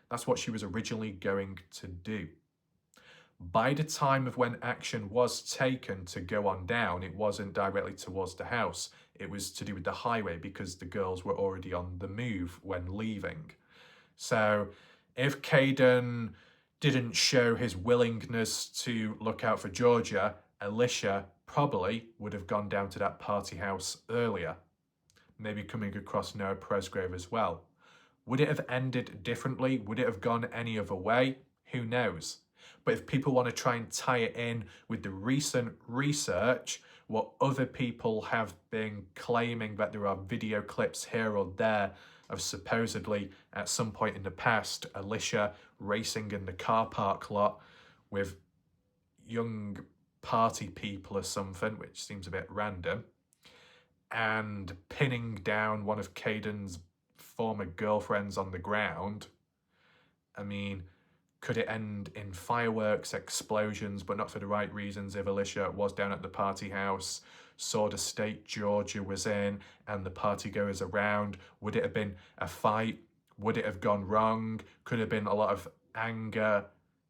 That's what she was originally going to do. By the time of when action was taken to go on down, it wasn't directly towards the house. It was to do with the highway because the girls were already on the move when leaving. So if Kaden didn't show his willingness to look out for Georgia, Elisha probably would have gone down to that party house earlier, maybe coming across Noah Presgrove as well. Would it have ended differently? Would it have gone any other way? Who knows? But if people want to try and tie it in with the recent research, what other people have been claiming that there are video clips here or there of supposedly at some point in the past, Elisha racing in the car park lot with young party people or something, which seems a bit random, and pinning down one of Kaden's former girlfriends on the ground. I mean, could it end in fireworks, explosions, but not for the right reasons if Elisha was down at the party house, saw the state Georgia was in, and the party goers around? Would it have been a fight? Would it have gone wrong? Could have been a lot of anger,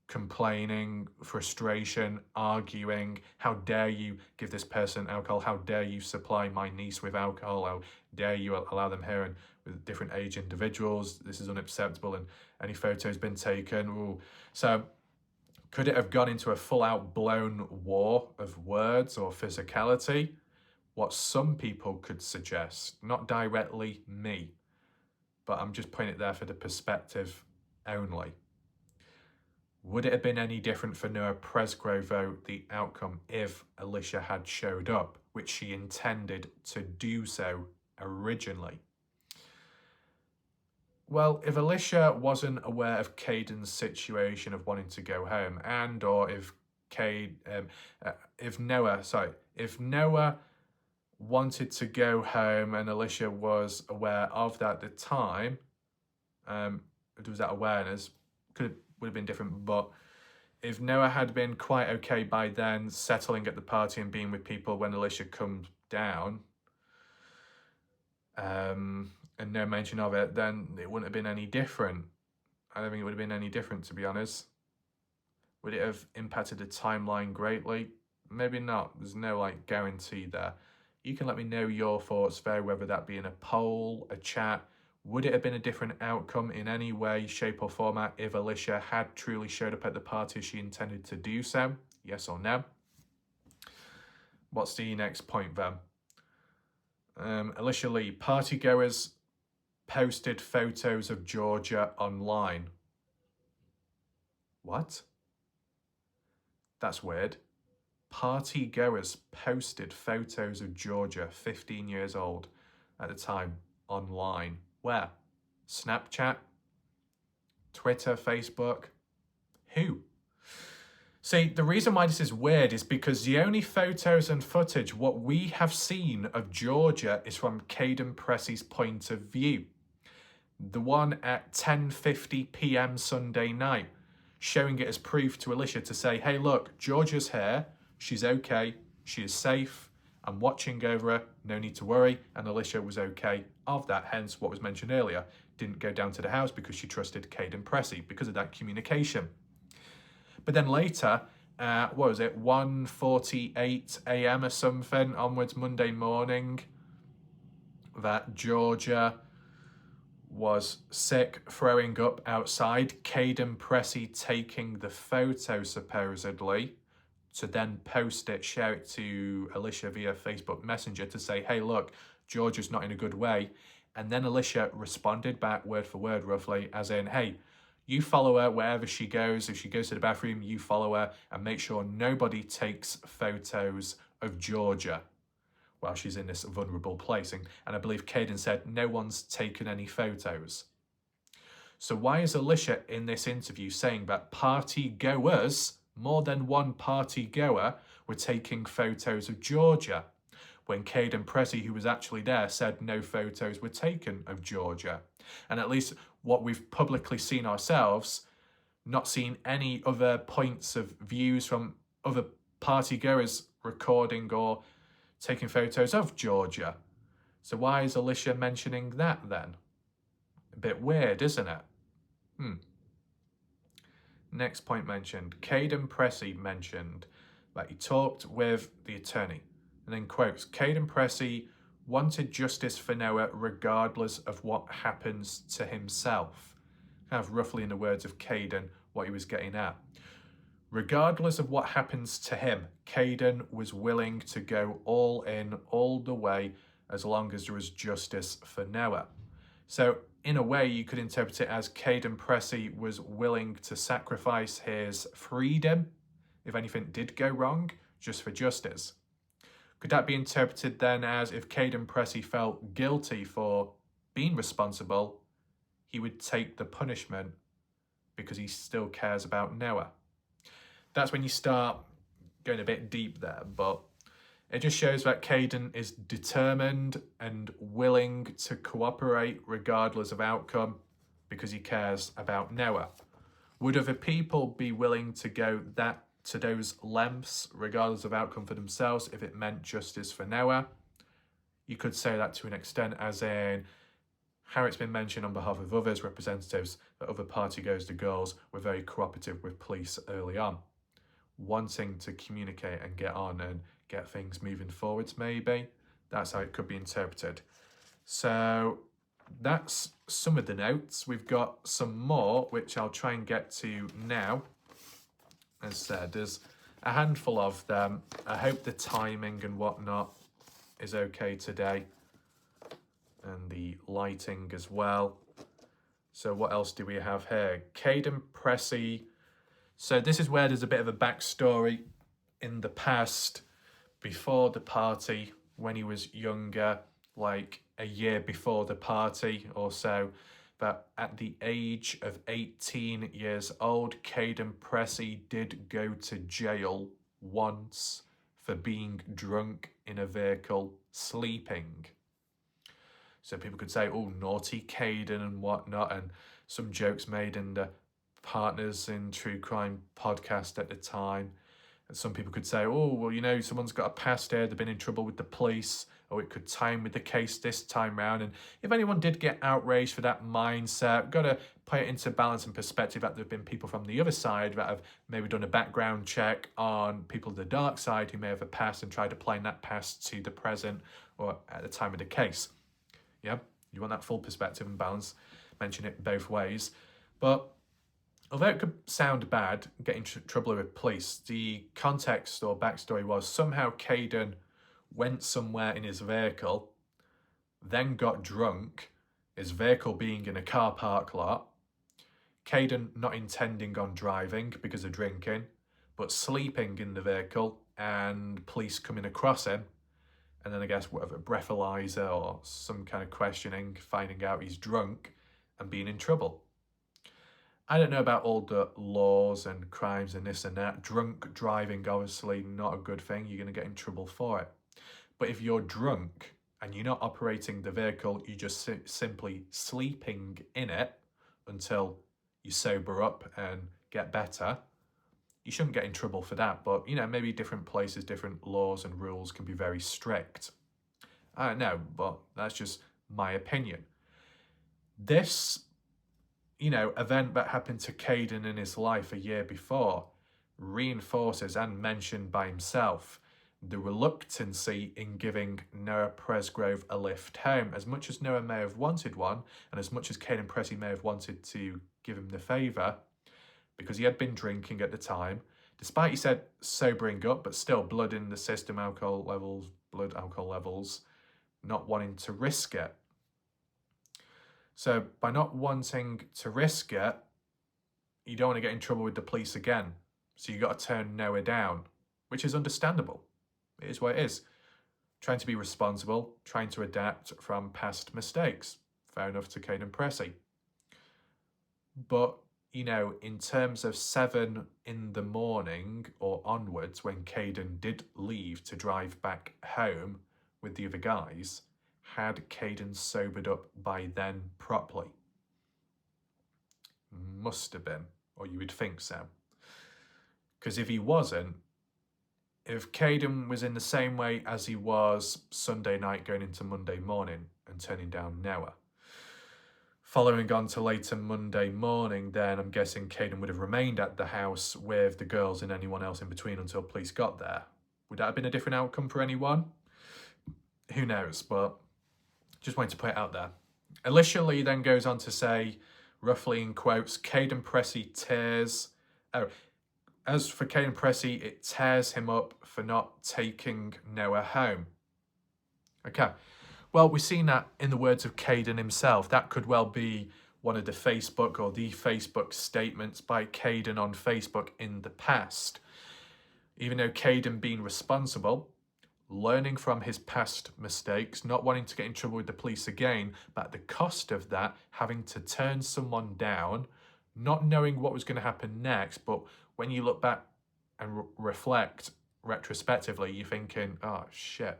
complaining, frustration, arguing. How dare you give this person alcohol? How dare you supply my niece with alcohol? How dare you allow them here and with different age individuals? This is unacceptable, and any photos been taken. Ooh. So could it have gone into a full-out blown war of words or physicality? What some people could suggest, not directly me, but I'm just putting it there for the perspective only. Would it have been any different for Noah Presgrove, though, the outcome, if Elisha had showed up, which she intended to do so originally? Well, if Elisha wasn't aware of Kaden's situation of wanting to go home, and or if Noah wanted to go home and Elisha was aware of that at the time, there was that awareness, would have been different. But if Noah had been quite okay by then, settling at the party and being with people when Elisha comes down, and no mention of it, then it wouldn't have been any different. I don't think it would have been any different, to be honest. Would it have impacted the timeline greatly? Maybe not. There's no like guarantee there. You can let me know your thoughts there, whether that be in a poll, a chat. Would it have been a different outcome in any way, shape or format if Elisha had truly showed up at the party as she intended to do so? Yes or no? What's the next point then? Elisha Lee, partygoers posted photos of Georgia online. What? That's weird. Partygoers posted photos of Georgia, 15 years old at the time, online. Where? Snapchat? Twitter? Facebook? Who? See, the reason why this is weird is because the only photos and footage what we have seen of Georgia is from Kaden Pressy's point of view. The one at 10:50 p.m. Sunday night, showing it as proof to Elisha to say, hey, look, Georgia's here. She's okay. She is safe. I'm watching over her. No need to worry. And Elisha was okay of that. Hence what was mentioned earlier. Didn't go down to the house because she trusted Kaden Pressy because of that communication. But then later, what was it, 1:48 a.m. or something onwards Monday morning, that Georgia was sick, throwing up outside. Kaden Pressy taking the photo supposedly to then post it, share it to Elisha via Facebook Messenger to say, hey, look, Georgia's not in a good way. And then Elisha responded back word for word roughly as in, hey, you follow her wherever she goes. If she goes to the bathroom, you follow her and make sure nobody takes photos of Georgia while she's in this vulnerable place. And I believe Kaden said, no one's taken any photos. So why is Elisha in this interview saying that party goers, more than one party goer, were taking photos of Georgia, when Kaden Pressy, who was actually there, said no photos were taken of Georgia? And at least what we've publicly seen ourselves, not seen any other points of views from other party goers recording or taking photos of Georgia. So why is Elisha mentioning that then? A bit weird, isn't it? Next point mentioned. Kaden Pressy mentioned that he talked with the attorney and then quotes, Kaden Pressy wanted justice for Noah regardless of what happens to himself. Kind of roughly in the words of Kaden, what he was getting at. Regardless of what happens to him, Kaden was willing to go all in, all the way, as long as there was justice for Noah. So in a way, you could interpret it as Kaden Pressy was willing to sacrifice his freedom, if anything did go wrong, just for justice. Could that be interpreted then as if Kaden Pressy felt guilty for being responsible, he would take the punishment because he still cares about Noah? That's when you start going a bit deep there, but it just shows that Kaden is determined and willing to cooperate regardless of outcome because he cares about Noah. Would other people be willing to go to those lengths regardless of outcome for themselves if it meant justice for Noah? You could say that to an extent, as in how it's been mentioned on behalf of others representatives that other party goes to girls were very cooperative with police early on, wanting to communicate and get on and get things moving forwards maybe. That's how it could be interpreted. So that's some of the notes. We've got some more, which I'll try and get to now. As said, there's a handful of them. I hope the timing and whatnot is okay today. And the lighting as well. So what else do we have here? Kaden Pressy. So this is where there's a bit of a backstory in the past, before the party, when he was younger, like a year before the party or so, that at the age of 18 years old, Kaden Pressy did go to jail once for being drunk in a vehicle, sleeping. So people could say, oh, naughty Kaden and whatnot, and some jokes made in the Partners in True Crime podcast at the time. And some people could say, oh, well, you know, someone's got a past here, they've been in trouble with the police, or it could time with the case this time round. And if anyone did get outraged for that mindset, got to put it into balance and perspective that there have been people from the other side that have maybe done a background check on people of the dark side who may have a past and tried applying that past to the present or at the time of the case. Yeah, you want that full perspective and balance. Mention it both ways. But although it could sound bad, getting trouble with police, the context or backstory was somehow Kaden went somewhere in his vehicle, then got drunk, his vehicle being in a car park lot, Kaden not intending on driving because of drinking, but sleeping in the vehicle, and police coming across him, and then I guess whatever, breathalyzer or some kind of questioning, finding out he's drunk and being in trouble. I don't know about all the laws and crimes and this and that. Drunk driving, obviously not a good thing. You're going to get in trouble for it. But if you're drunk and you're not operating the vehicle, you're just simply sleeping in it until you sober up and get better, you shouldn't get in trouble for that. But, you know, maybe different places, different laws and rules can be very strict. I don't know, but that's just my opinion. This, you know, event that happened to Kaden in his life a year before reinforces, and mentioned by himself, the reluctancy in giving Noah Presgrove a lift home. As much as Noah may have wanted one, and as much as Kaden Pressy may have wanted to give him the favour, because he had been drinking at the time, despite, he said, sobering up, but still blood in the system, blood alcohol levels, not wanting to risk it. So by not wanting to risk it, you don't want to get in trouble with the police again. So you got to turn Noah down, which is understandable. It is what it is. Trying to be responsible, trying to adapt from past mistakes. Fair enough to Kaden Pressy. But, you know, in terms of 7 in the morning or onwards, when Kaden did leave to drive back home with the other guys, had Kaden sobered up by then properly? Must have been, or you would think so. Because if he wasn't, if Kaden was in the same way as he was Sunday night going into Monday morning and turning down Noah, following on to later Monday morning, then I'm guessing Kaden would have remained at the house with the girls and anyone else in between until police got there. Would that have been a different outcome for anyone? Who knows, but just wanted to put it out there. Elisha Lee then goes on to say, roughly in quotes, Kaden Pressy tears... As for Kaden Pressy, it tears him up for not taking Noah home. Okay, well, we've seen that in the words of Kaden himself. That could well be one of the Facebook or the Facebook statements by Kaden on Facebook in the past. Even though Kaden being responsible, learning from his past mistakes, not wanting to get in trouble with the police again, but at the cost of that, having to turn someone down, not knowing what was going to happen next, but when you look back and reflect retrospectively, you're thinking, oh, shit.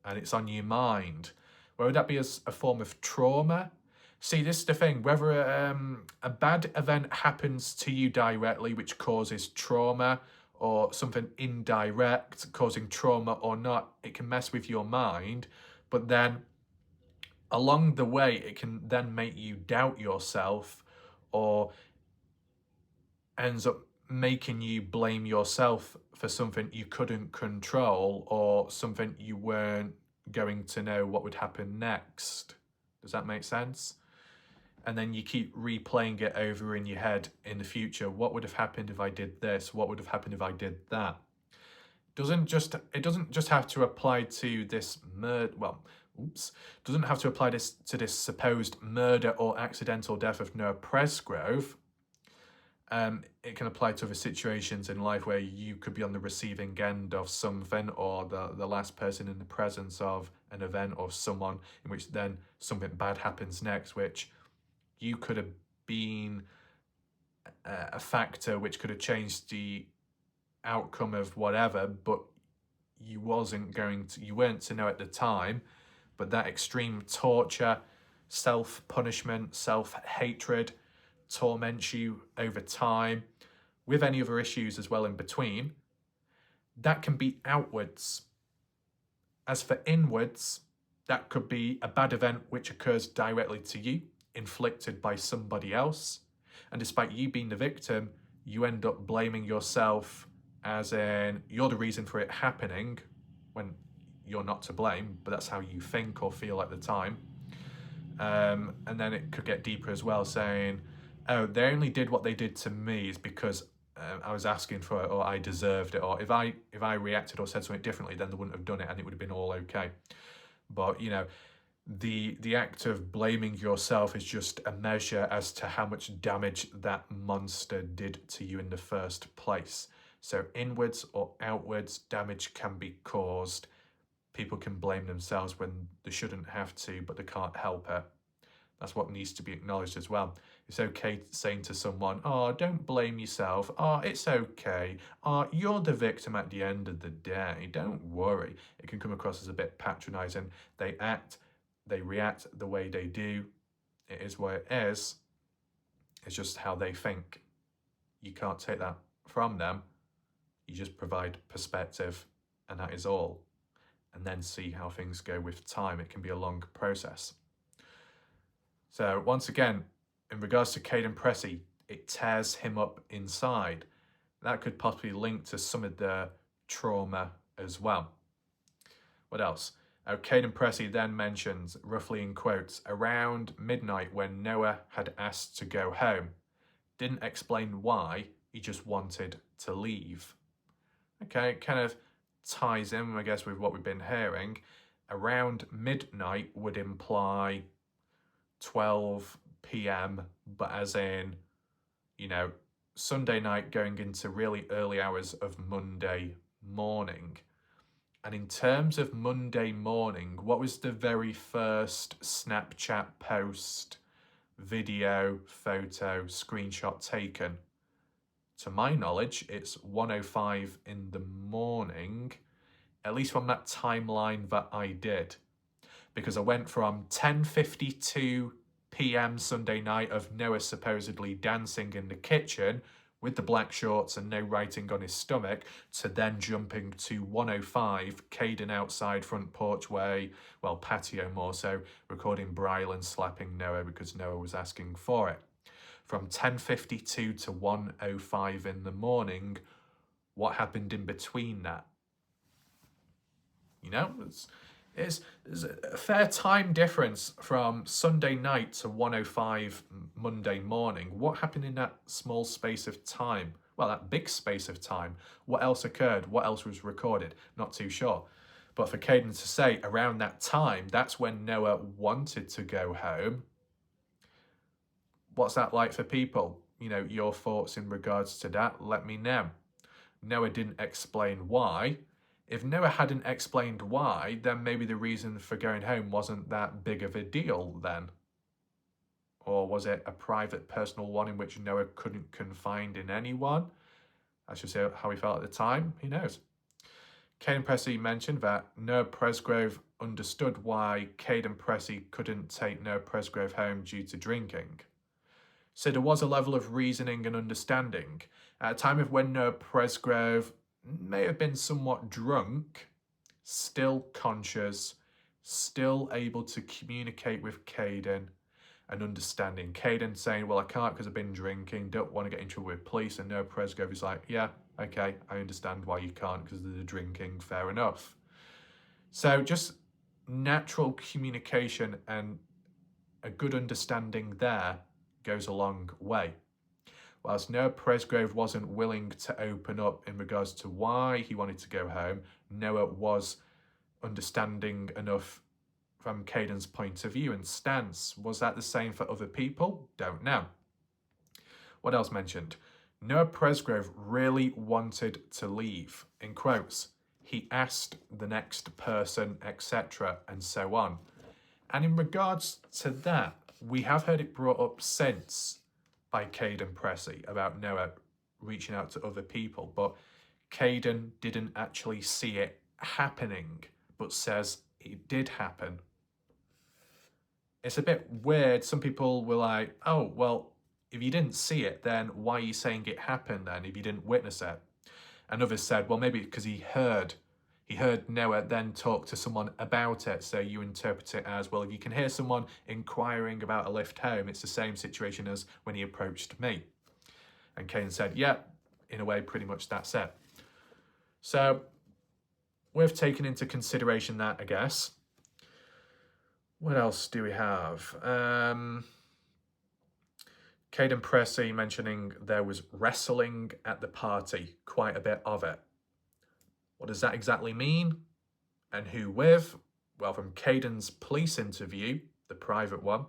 And it's on your mind. Well, would that be as a form of trauma? See, this is the thing. Whether a bad event happens to you directly, which causes trauma, or something indirect causing trauma or not, it can mess with your mind. But then along the way, it can then make you doubt yourself, or ends up making you blame yourself for something you couldn't control, or something you weren't going to know what would happen next. Does that make sense? And then you keep replaying it over in your head in the future. What would have happened if I did this? What would have happened if I did that? It doesn't just have to apply to this doesn't have to apply to this supposed murder or accidental death of Noah Presgrove. It can apply to other situations in life where you could be on the receiving end of something, or the last person in the presence of an event or someone in which then something bad happens next, which you could have been a factor which could have changed the outcome of whatever, but you weren't to know at the time. but that extreme torture, self-punishment, self-hatred torments you over time, with any other issues as well in between, that can be outwards. As for inwards, that could be a bad event which occurs directly to you, inflicted by somebody else, and despite you being the victim, you end up blaming yourself, as in you're the reason for it happening, when you're not to blame, but that's how you think or feel at the time. And then it could get deeper as well, saying, oh, they only did what they did to me is because I was asking for it, or I deserved it, or if I reacted or said something differently, then they wouldn't have done it and it would have been all okay. But, you know, the act of blaming yourself is just a measure as to how much damage that monster did to you in the first place. So inwards or outwards, damage can be caused. People can blame themselves when they shouldn't have to, but they can't help it. That's what needs to be acknowledged as well. It's okay saying to someone, oh, don't blame yourself. Oh, it's okay. Oh, you're the victim at the end of the day. Don't worry. It can come across as a bit patronizing. They react the way they do. It is what it is. It's just how they think. You can't take that from them. You just provide perspective, and that is all. And then see how things go with time. It can be a long process. So once again, in regards to Kaden Pressy, it tears him up inside. That could possibly link to some of the trauma as well. What else? Kaden Pressy then mentions, roughly in quotes, around midnight when Noah had asked to go home. Didn't explain why, he just wanted to leave. Okay, it kind of ties in, I guess, with what we've been hearing. Around midnight would imply 12 p.m, but as in, you know, Sunday night going into really early hours of Monday morning. And in terms of Monday morning, what was the very first Snapchat post, video, photo, screenshot taken? To my knowledge, it's 1:05 in the morning, at least from that timeline that I did. Because I went from 10:52 p.m. Sunday night of Noah supposedly dancing in the kitchen with the black shorts and no writing on his stomach, to then jumping to 1:05, Kaden outside front porchway, well, patio more so, recording Brylan slapping Noah because Noah was asking for it. From 10:52 to 1:05 in the morning, what happened in between that? You know, there's a fair time difference from Sunday night to 1:05 Monday morning. What happened in that small space of time? Well, that big space of time. What else occurred? What else was recorded? Not too sure. But for Kaden to say around that time, that's when Noah wanted to go home. What's that like for people? You know, your thoughts in regards to that, let me know. Noah didn't explain why. If Noah hadn't explained why, then maybe the reason for going home wasn't that big of a deal then. Or was it a private, personal one in which Noah couldn't confide in anyone? That's just how he felt at the time. Who knows? Kaden Pressy mentioned that Noah Presgrove understood why Kaden Pressy couldn't take Noah Presgrove home due to drinking. So there was a level of reasoning and understanding. At a time of when Noah Presgrove may have been somewhat drunk, still conscious, still able to communicate with Kaden and understanding. Kaden saying, well, I can't because I've been drinking, don't want to get in trouble with police. And Noah Presgrove is like, yeah, okay, I understand why you can't because of the drinking, fair enough. So just natural communication and a good understanding there goes a long way. Whilst Noah Presgrove wasn't willing to open up in regards to why he wanted to go home, Noah was understanding enough from Kaden's point of view and stance. Was that the same for other people? Don't know. What else mentioned? Noah Presgrove really wanted to leave, in quotes. He asked the next person, etc., and so on. And in regards to that, we have heard it brought up since by Kaden Pressy about Noah reaching out to other people, but Kaden didn't actually see it happening, but says it did happen. it's a bit weird. Some people were like, oh, well, if you didn't see it, then why are you saying it happened then if you didn't witness it? And others said, well, maybe because he heard Noah then talk to someone about it. So you interpret it as, well, if you can hear someone inquiring about a lift home, it's the same situation as when he approached me. And Kaden said, yeah, in a way, pretty much that's it. So we've taken into consideration that, I guess. What else do we have? Kaden Pressy mentioning there was wrestling at the party, quite a bit of it. What does that exactly mean? And who with? Well, from Kaden's police interview, the private one,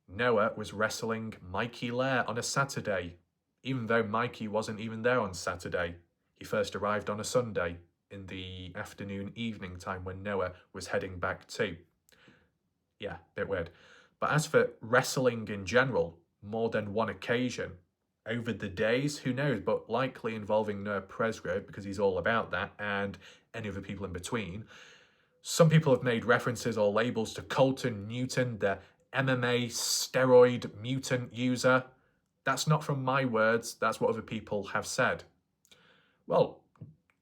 Noah was wrestling Mikey Lair on a Saturday, even though Mikey wasn't even there on Saturday. He first arrived on a Sunday in the afternoon, evening time when Noah was heading back too. Yeah, bit weird. But as for wrestling in general, more than one occasion, over the days, who knows, but likely involving Noah Presgrove, because he's all about that, and any other people in between. Some people have made references or labels to Colton Newton, the MMA steroid mutant user. That's not from my words, that's what other people have said. Well,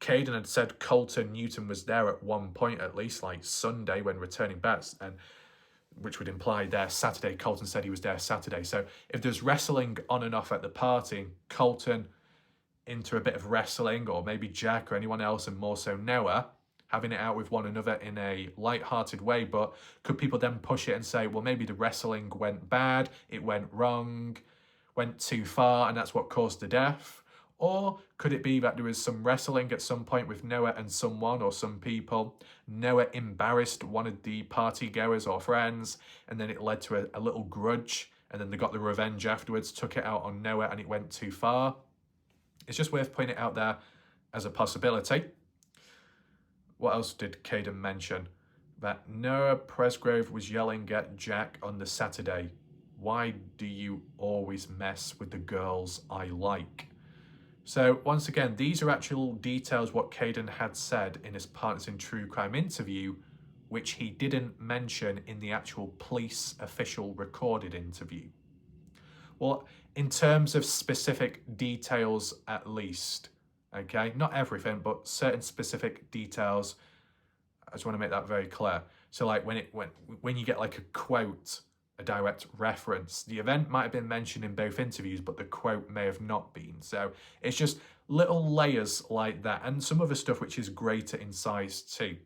Kaden had said Colton Newton was there at one point, at least, like Sunday when returning back, and which would imply there Saturday. Colton said he was there Saturday. So if there's wrestling on and off at the party, Colton into a bit of wrestling, or maybe Jack or anyone else, and more so Noah, having it out with one another in a light-hearted way, but could people then push it and say, well, maybe the wrestling went bad, it went wrong, went too far, and that's what caused the death? Or could it be that there was some wrestling at some point with Noah and someone or some people? Noah embarrassed one of the party goers or friends, and then it led to a little grudge, and then they got the revenge afterwards, took it out on Noah, and it went too far. It's just worth putting it out there as a possibility. What else did Kaden mention? That Noah Presgrove was yelling at Jack on the Saturday. Why do you always mess with the girls I like? So once again, these are actual details what Kaden had said in his Partners in True Crime interview, which he didn't mention in the actual police official recorded interview. Well, in terms of specific details at least, okay? Not everything, but certain specific details. I just want to make that very clear. So like when you get like a quote, a direct reference, the event might have been mentioned in both interviews, but the quote may have not been. So it's just little layers like that, and some other stuff which is greater in size too.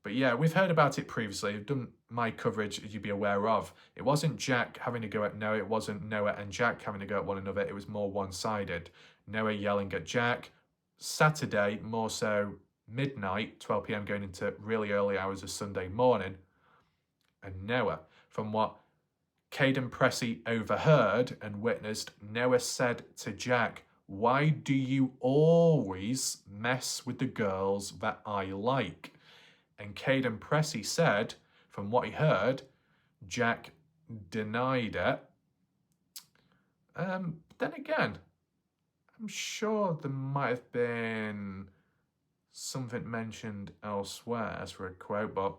But yeah, we've heard about it previously. I've done my coverage, as you'd be aware of. It wasn't Jack having to go at Noah. It wasn't Noah and Jack having to go at one another. It was more one-sided. Noah yelling at Jack. Saturday, more so midnight, 12 p.m. going into really early hours of Sunday morning. And Noah, from what Kaden Pressy overheard and witnessed, Noah said to Jack, why do you always mess with the girls that I like? And Kaden Pressy said, from what he heard, Jack denied it. Then again, I'm sure there might have been something mentioned elsewhere as for a quote, but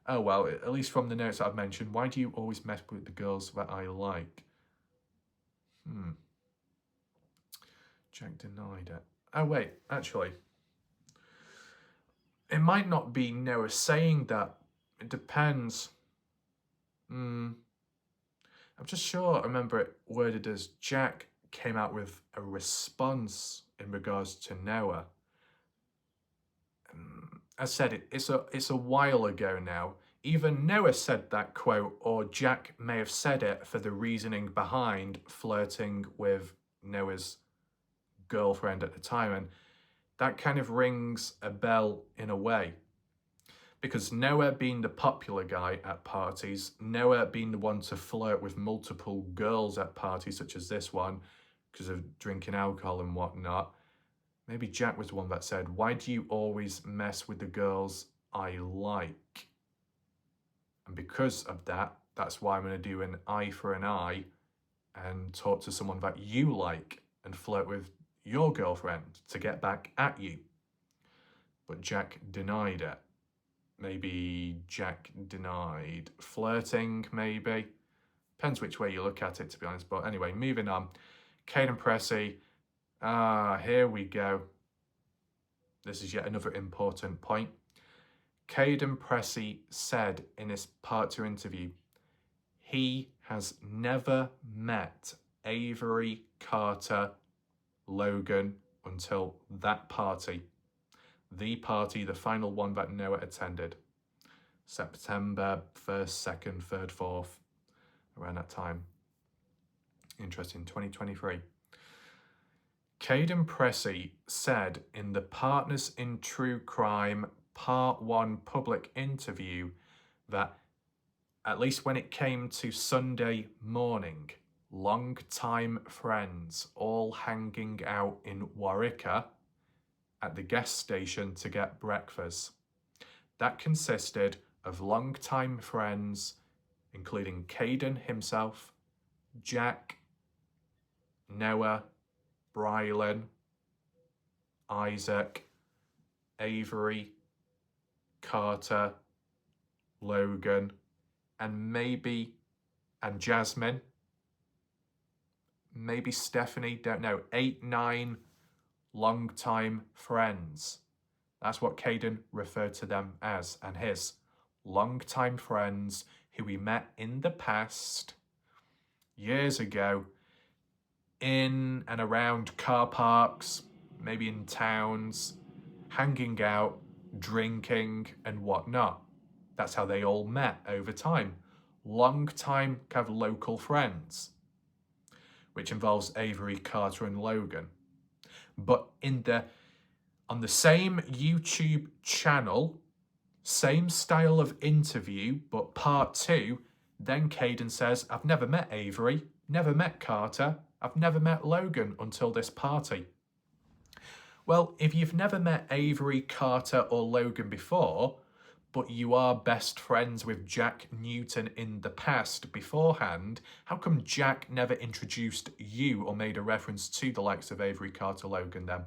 oh well, at least from the notes that I've mentioned, why do you always mess with the girls that I like? Jack denied it. Oh wait, actually, it might not be Noah saying that. It depends. I'm just sure I remember it worded as Jack came out with a response in regards to Noah. As I said, it's a while ago now. Either Noah said that quote, or Jack may have said it for the reasoning behind flirting with Noah's girlfriend at the time, and that kind of rings a bell in a way. Because Noah being the popular guy at parties, Noah being the one to flirt with multiple girls at parties such as this one, because of drinking alcohol and whatnot, maybe Jack was the one that said, why do you always mess with the girls I like? And because of that, that's why I'm going to do an eye for an eye and talk to someone that you like and flirt with your girlfriend to get back at you. But Jack denied it. Maybe Jack denied flirting, maybe. Depends which way you look at it, to be honest. But anyway, moving on. Kaden Pressy. Here we go. This is yet another important point. Kaden Pressy said in his Part 2 interview, he has never met Avery, Carter, Logan until that party. The party, the final one that Noah attended. September 1st, 2nd, 3rd, 4th, around that time. Interesting, 2023. Kaden Pressy said in the Partners in True Crime Part 1 public interview that, at least when it came to Sunday morning, long-time friends all hanging out in Waurika at the gas station to get breakfast. That consisted of long-time friends, including Kaden himself, Jack, Noah, Brylan, Isaac, Avery, Carter, Logan, and Jasmine, maybe Stephanie, don't know, 8, 9 long-time friends. That's what Kaden referred to them as, and his long-time friends who he met in the past, years ago, in and around car parks, maybe in towns, hanging out, drinking and whatnot. That's how they all met over time. Long-time kind of local friends, which involves Avery, Carter and Logan. But on the same YouTube channel, same style of interview, but Part 2, then Kaden says, I've never met Avery, never met Carter, I've never met Logan until this party. Well, if you've never met Avery, Carter or Logan before, but you are best friends with Jack Newton in the past beforehand, how come Jack never introduced you or made a reference to the likes of Avery, Carter, Logan then?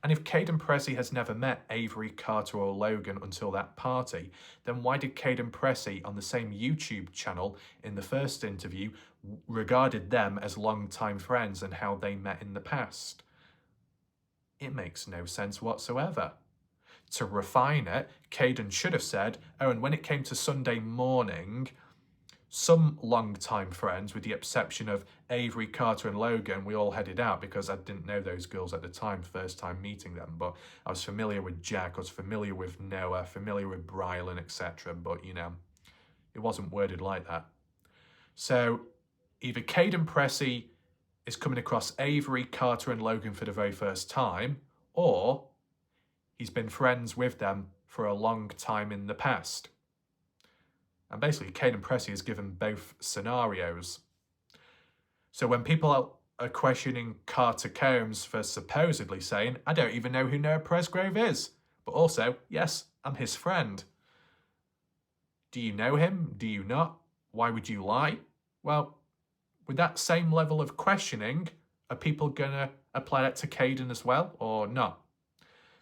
And if Kaden Pressy has never met Avery, Carter or Logan until that party, then why did Kaden Pressy on the same YouTube channel in the first interview regarded them as long-time friends and how they met in the past? It makes no sense whatsoever. To refine it, Kaden should have said, oh, and when it came to Sunday morning, some long-time friends, with the exception of Avery, Carter and Logan, we all headed out because I didn't know those girls at the time, first time meeting them, but I was familiar with Jack, I was familiar with Noah, familiar with Brylan, etc., but, you know, it wasn't worded like that. So, either Kaden Pressy is coming across Avery, Carter and Logan for the very first time, or he's been friends with them for a long time in the past. And basically, Kaden Pressy has given both scenarios. So when people are questioning Carter Combs for supposedly saying, I don't even know who Noah Presgrove is, but also, yes, I'm his friend. Do you know him? Do you not? Why would you lie? Well, with that same level of questioning, are people going to apply that to Kaden as well or not?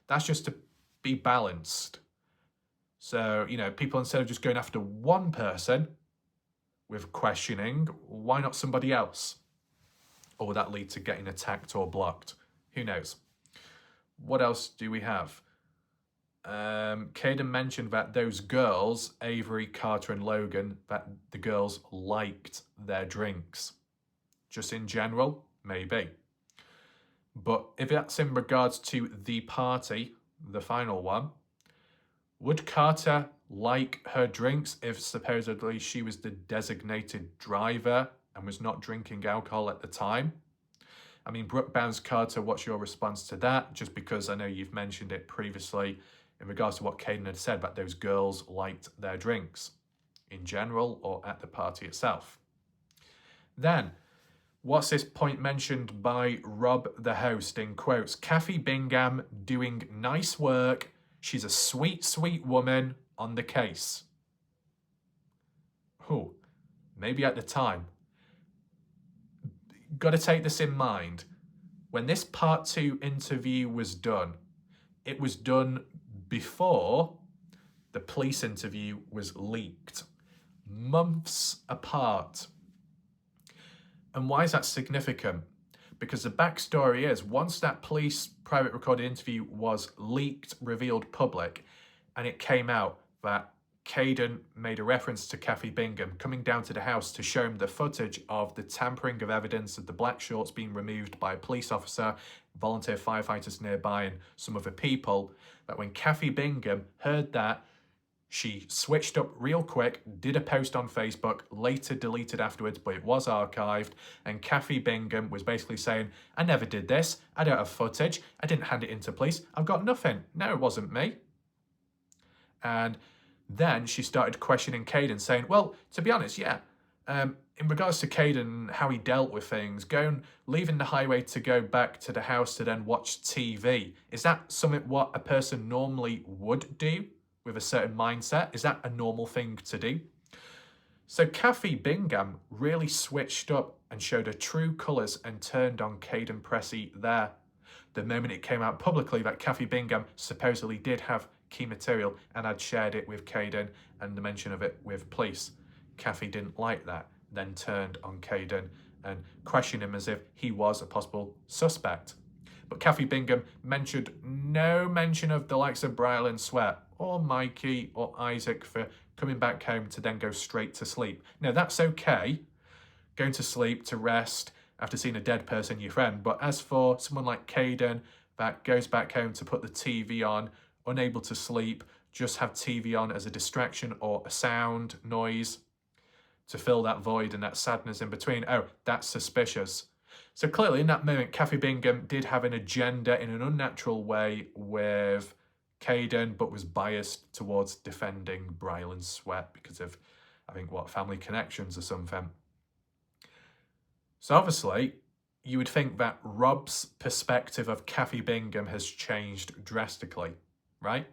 That's just to be balanced. So, you know, people, instead of just going after one person with questioning, why not somebody else? Or would that lead to getting attacked or blocked? Who knows? What else do we have? Kaden mentioned that those girls, Avery, Carter and Logan, that the girls liked their drinks. Just in general, maybe. But if that's in regards to the party, the final one, would Carter like her drinks if supposedly she was the designated driver and was not drinking alcohol at the time? I mean, Brooke Bounds Carter, what's your response to that? Just because I know you've mentioned it previously in regards to what Kaden had said about those girls liked their drinks in general or at the party itself. Then, what's this point mentioned by Rob, the host, in quotes? Kathy Bingham doing nice work. She's a sweet, sweet woman on the case. Oh, maybe at the time. Got to take this in mind. When this Part 2 interview was done, it was done before the police interview was leaked months apart. And why is that significant? Because the backstory is, once that police private recorded interview was leaked, revealed public, and it came out that Kaden made a reference to Kathy Bingham coming down to the house to show him the footage of the tampering of evidence of the black shorts being removed by a police officer, volunteer firefighters nearby, and some other people, that when Kathy Bingham heard that, she switched up real quick, did a post on Facebook, later deleted afterwards, but it was archived, and Kathy Bingham was basically saying, I never did this, I don't have footage, I didn't hand it in to police, I've got nothing, no, it wasn't me. And then she started questioning Kaden, saying, well, to be honest, yeah, in regards to Kaden, how he dealt with things, leaving the highway to go back to the house to then watch TV, is that something what a person normally would do? With a certain mindset? Is that a normal thing to do? So Kathy Bingham really switched up and showed her true colours and turned on Kaden Pressy there. The moment it came out publicly that Kathy Bingham supposedly did have key material and had shared it with Kaden and the mention of it with police, Kathy didn't like that, then turned on Kaden and questioned him as if he was a possible suspect. But Kathy Bingham mentioned no mention of the likes of Brylan Sweat or Mikey or Isaac for coming back home to then go straight to sleep. Now, that's okay, going to sleep, to rest after seeing a dead person, your friend. But as for someone like Kaden that goes back home to put the TV on, unable to sleep, just have TV on as a distraction or a sound, noise, to fill that void and that sadness in between, oh, that's suspicious. So clearly in that moment, Kathy Bingham did have an agenda in an unnatural way with Kaden, but was biased towards defending Brylan Sweat because of, I think, family connections or something. So obviously, you would think that Rob's perspective of Kathy Bingham has changed drastically, right?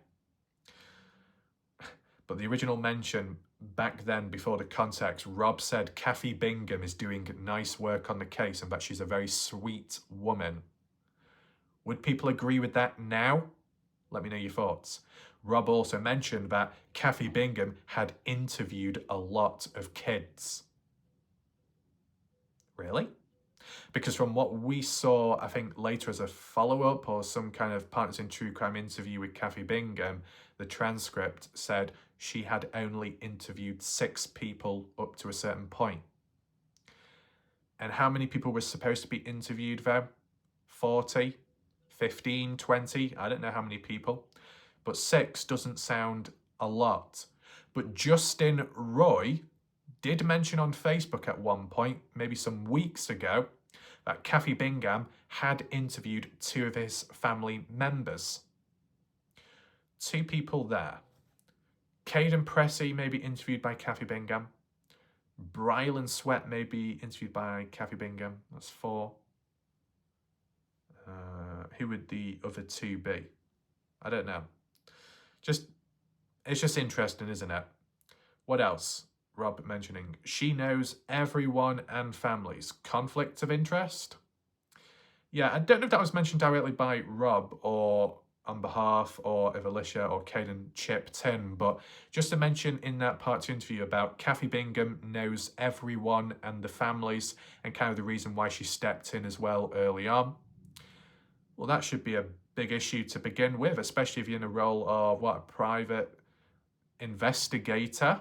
But the original mention back then, before the context, Rob said Kathy Bingham is doing nice work on the case and that she's a very sweet woman. Would people agree with that now? Let me know your thoughts. Rob also mentioned that Kathy Bingham had interviewed a lot of kids. Really? Because from what we saw, I think later as a follow-up or some kind of Partners in True Crime interview with Kathy Bingham, the transcript said she had only interviewed 6 people up to a certain point. And how many people were supposed to be interviewed there? 40, 15, 20? I don't know how many people. But 6 doesn't sound a lot. But Justin Roy did mention on Facebook at one point, maybe some weeks ago, that Kathy Bingham had interviewed 2 of his family members. 2 people there. Kaden Pressy may be interviewed by Kathy Bingham. Brylan Sweat may be interviewed by Kathy Bingham. That's 4. Who would the other 2 be? I don't know. It's just interesting, isn't it? What else? Rob mentioning, she knows everyone and families. Conflict of interest? Yeah, I don't know if that was mentioned directly by Rob or on behalf or if Elisha or Kaden chipped in, but just to mention in that part 2 interview about Kathy Bingham knows everyone and the families and kind of the reason why she stepped in as well early on. Well, that should be a big issue to begin with, especially if you're in a role of a private investigator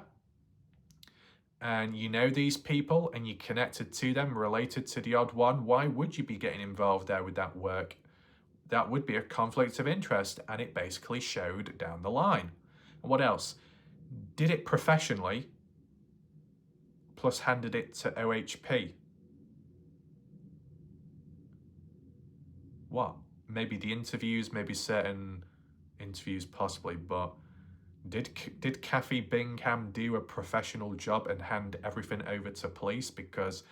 and you know these people and you're connected to them, related to the odd one. Why would you be getting involved there with that work? That would be a conflict of interest, and it basically showed down the line. And what else? Did it professionally, plus handed it to OHP. What? Maybe the interviews, maybe certain interviews possibly, but did Kathy Bingham do a professional job and hand everything over to police? Because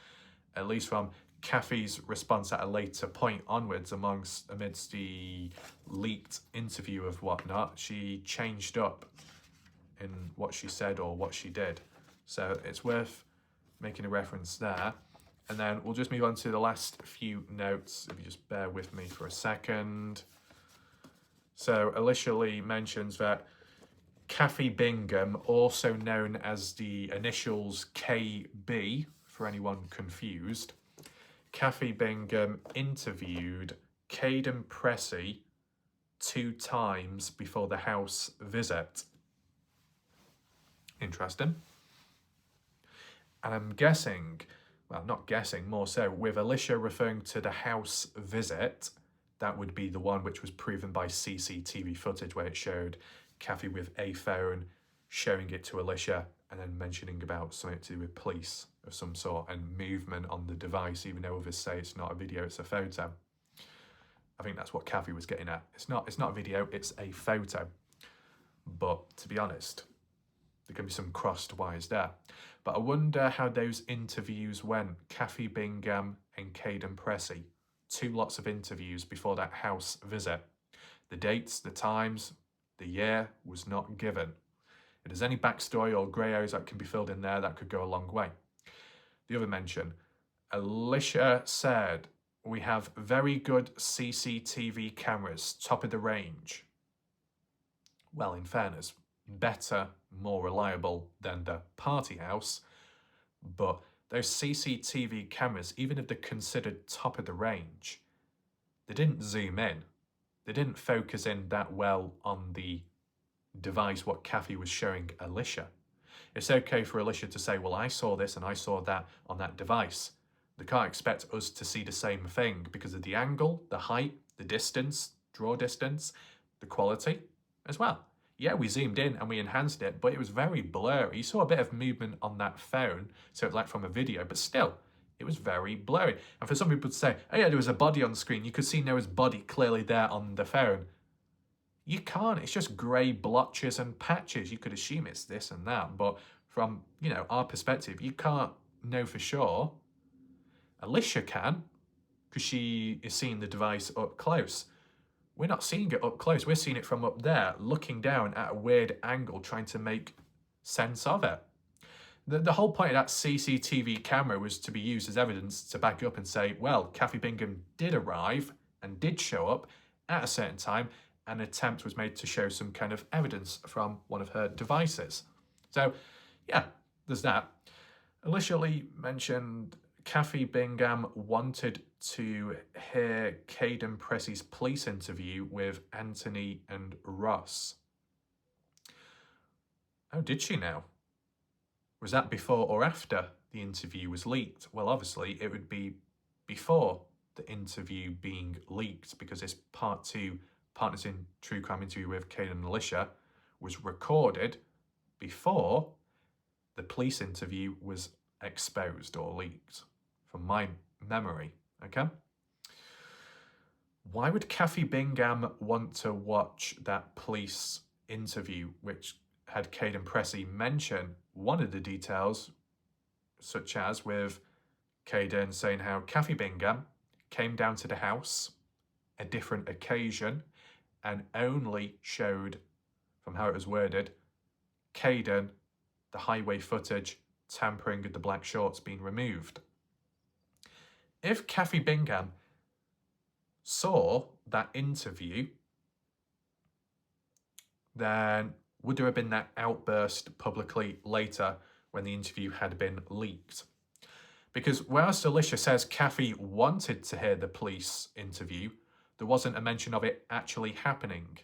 at least from Kathy's response at a later point onwards, amidst the leaked interview of whatnot, she changed up in what she said or what she did. So it's worth making a reference there. And then we'll just move on to the last few notes, if you just bear with me for a second. So Elisha Lee mentions that Kathy Bingham, also known as the initials KB, for anyone confused, Kathy Bingham interviewed Kaden Pressy 2 times before the house visit. Interesting. And I'm guessing, well, not guessing, more so, with Elisha referring to the house visit, that would be the one which was proven by CCTV footage where it showed Kathy with a phone, showing it to Elisha, and then mentioning about something to do with police of some sort and movement on the device, even though others say it's not a video, it's a photo. I think that's what Kathy was getting at. It's not a video, it's a photo. But to be honest, there can be some crossed wires there. But I wonder how those interviews went. Kathy Bingham and Kaden Pressy. 2 lots of interviews before that house visit. The dates, the times, the year was not given. If there's any backstory or grey areas that can be filled in there, that could go a long way. The other mention, Elisha said, "We have very good CCTV cameras, top of the range." Well, in fairness, better, more reliable than the party house, but those CCTV cameras, even if they're considered top of the range, they didn't zoom in. They didn't focus in that well on the device what Kathy was showing Elisha. It's okay for Elisha to say, well, I saw this and I saw that on that device. They can't expect us to see the same thing because of the angle, the height, the distance, draw distance, the quality as well. Yeah, we zoomed in and we enhanced it, but it was very blurry. You saw a bit of movement on that phone, so like from a video, but still, it was very blurry. And for some people to say, oh yeah, there was a body on the screen, you could see Noah's body clearly there on the phone. You can't, it's just grey blotches and patches. You could assume it's this and that, but from, our perspective, you can't know for sure. Elisha can, because she is seeing the device up close. We're not seeing it up close. We're seeing it from up there, looking down at a weird angle, trying to make sense of it. The whole point of that CCTV camera was to be used as evidence to back up and say, well, Kathy Bingham did arrive and did show up at a certain time. An attempt was made to show some kind of evidence from one of her devices. So, yeah, there's that. Elisha Lee mentioned Kathy Bingham wanted to hear Kaden Pressy's police interview with Anthony and Ross. Oh, did she now? Was that before or after the interview was leaked? Well, obviously, it would be before the interview being leaked because this part 2 Partners in True Crime interview with Kaden and Elisha was recorded before the police interview was exposed or leaked, from my memory, okay? Why would Kathy Bingham want to watch that police interview, which had Kaden Pressy mention one of the details, such as with Kaden saying how Kathy Bingham came down to the house a different occasion and only showed, from how it was worded, Kaden, the highway footage, tampering with the black shorts being removed. If Kathy Bingham saw that interview, then would there have been that outburst publicly later when the interview had been leaked? Because whilst Elisha says Kathy wanted to hear the police interview, there wasn't a mention of it actually happening.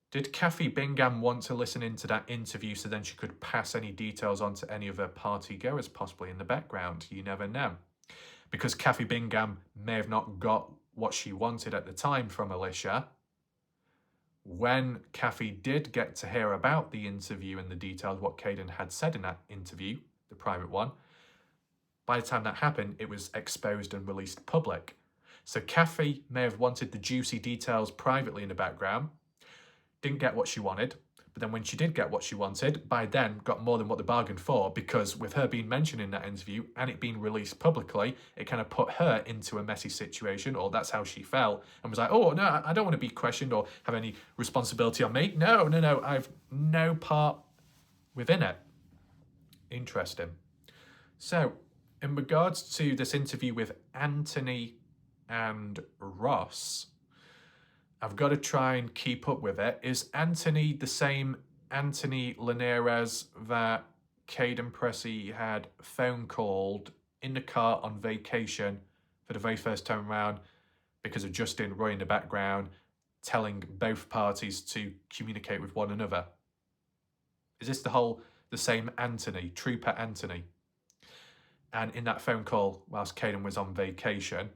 Did Kathy Bingham want to listen into that interview so then she could pass any details on to any other party goers possibly in the background? You never know. Because Kathy Bingham may have not got what she wanted at the time from Elisha. When Kathy did get to hear about the interview and the details, what Kaden had said in that interview, the private one, by the time that happened, it was exposed and released public. So Kathy may have wanted the juicy details privately in the background, didn't get what she wanted, but then when she did get what she wanted, by then got more than what they bargained for, because with her being mentioned in that interview and it being released publicly, it kind of put her into a messy situation, or that's how she felt, and was like, oh, no, I don't want to be questioned or have any responsibility on me. No, I've no part within it. Interesting. So, in regards to this interview with Anthony and Ross, I've got to try and keep up with it. Is Anthony the same Anthony Linares that Kaden Pressy had phone called in the car on vacation for the very first time around because of Justin Roy in the background telling both parties to communicate with one another? Is this the same Anthony, Trooper Anthony? And in that phone call, whilst Kaden was on vacation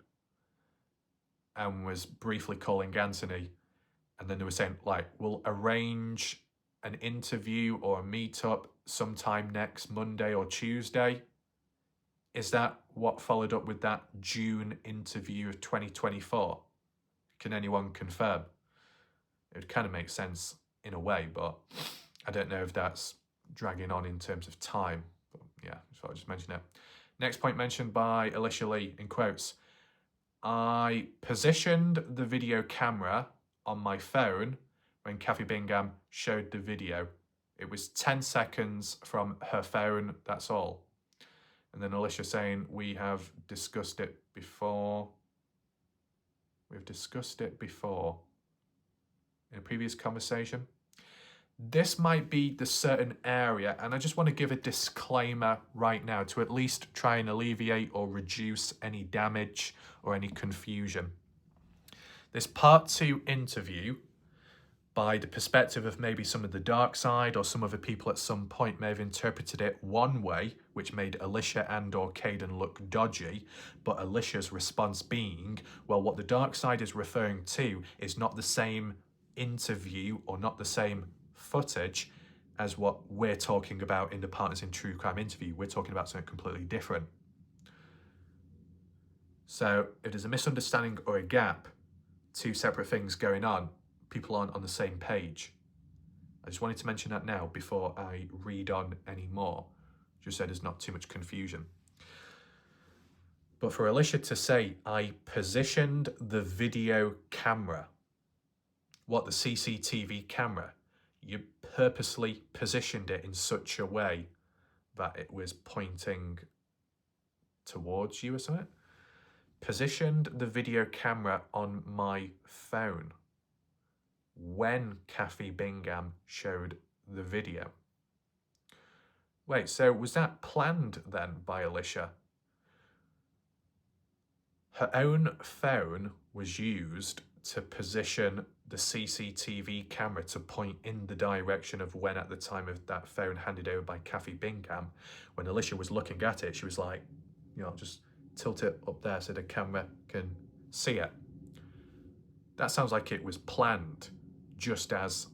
and was briefly calling Anthony, and then they were saying, like, we'll arrange an interview or a meetup sometime next Monday or Tuesday. Is that what followed up with that June interview of 2024? Can anyone confirm? It would kind of make sense in a way, but I don't know if that's dragging on in terms of time. But yeah, so I'll just mention it. Next point mentioned by Elisha Lee, in quotes, I positioned the video camera on my phone when Kathy Bingham showed the video. It was 10 seconds from her phone, that's all. And then Elisha saying, we have discussed it before. We've discussed it before in a previous conversation. This might be the certain area, and I just want to give a disclaimer right now to at least try and alleviate or reduce any damage or any confusion. This part 2 interview, by the perspective of maybe some of the dark side or some other people at some point may have interpreted it one way, which made Elisha and or Kaden look dodgy, but Elisha's response being, well, what the dark side is referring to is not the same interview or not the same footage as what we're talking about in the Partners in True Crime interview. We're talking about something completely different. So if there's a misunderstanding or a gap, two separate things going on, people aren't on the same page. I just wanted to mention that now before I read on any more, just so there's not too much confusion. But for Elisha to say, I positioned the video camera, what, the CCTV camera, you purposely positioned it in such a way that it was pointing towards you or something? Positioned the video camera on my phone when Kathy Bingham showed the video. Wait, so was that planned then by Elisha? Her own phone was used to position the CCTV camera to point in the direction of when, at the time of that phone handed over by Kathy Bingham, when Elisha was looking at it, she was like, you know, just tilt it up there so the camera can see it. That sounds like it was planned, just as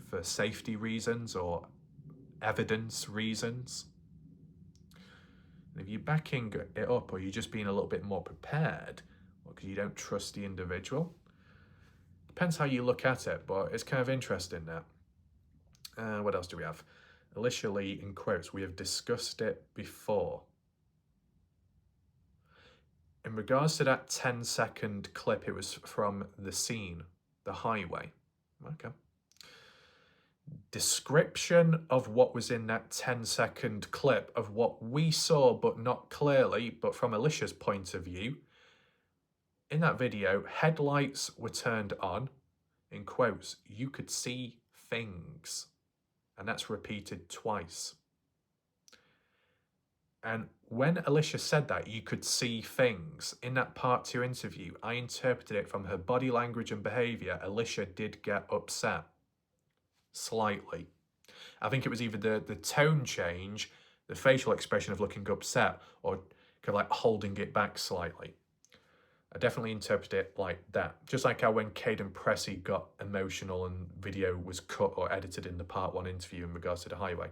for safety reasons or evidence reasons. And if you're backing it up or you're just being a little bit more prepared, or because you don't trust the individual, depends how you look at it, but it's kind of interesting that. What else do we have? Elisha Lee, in quotes, we have discussed it before. In regards to that 10-second clip, it was from the scene, the highway. Okay. Description of what was in that 10-second clip of what we saw, but not clearly, but from Elisha's point of view. In that video, headlights were turned on. In quotes, you could see things. And that's repeated twice. And when Elisha said that, you could see things, in that part 2 interview, I interpreted it from her body language and behaviour. Elisha did get upset. Slightly. I think it was either the tone change, the facial expression of looking upset, or kind of like holding it back slightly. I definitely interpret it like that. Just like how when Kaden Pressy got emotional and video was cut or edited in the part 1 interview in regards to the highway.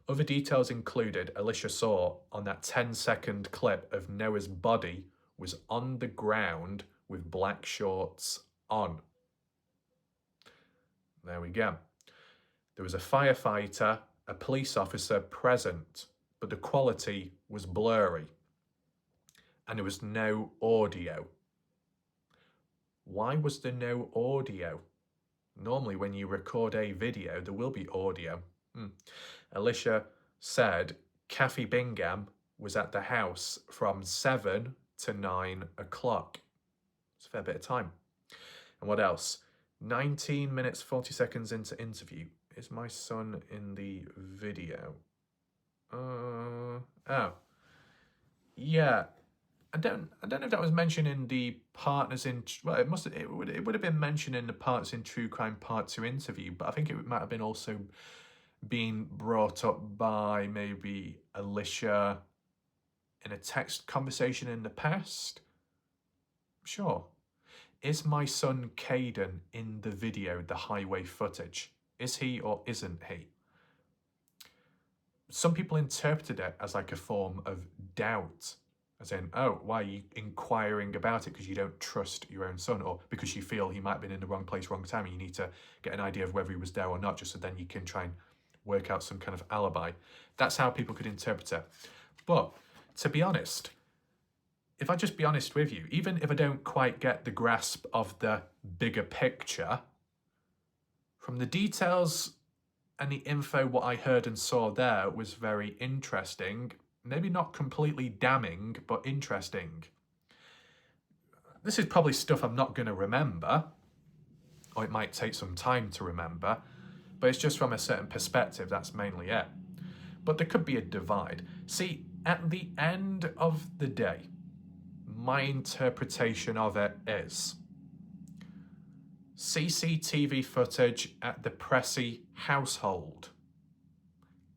Other details included, Elisha saw on that 10-second clip of Noah's body was on the ground with black shorts on. There we go. There was a firefighter, a police officer present, but the quality was blurry. And there was no audio. Why was there no audio? Normally when you record a video, there will be audio. Elisha said Kathy Bingham was at the house from 7 to 9 o'clock. It's a fair bit of time. And what else? 19 minutes, 40 seconds into interview. Is my son in the video? Oh. Yeah. I don't know if that was mentioned in the partners in, well, it would have been mentioned in the Parts in True Crime Part 2 interview, but I think it might have been also being brought up by maybe Elisha in a text conversation in the past. Sure. Is my son Kaden in the video, the highway footage? Is he or isn't he? Some people interpreted it as like a form of doubt, as in, oh, why are you inquiring about it because you don't trust your own son, or because you feel he might have been in the wrong place, wrong time, and you need to get an idea of whether he was there or not, just so then you can try and work out some kind of alibi. That's how people could interpret it. But to be honest, if I just be honest with you, even if I don't quite get the grasp of the bigger picture, from the details and the info, what I heard and saw there was very interesting. Maybe not completely damning, but interesting. This is probably stuff I'm not going to remember, or it might take some time to remember, but it's just from a certain perspective, that's mainly it. But there could be a divide. See, at the end of the day, my interpretation of it is CCTV footage at the Pressy household.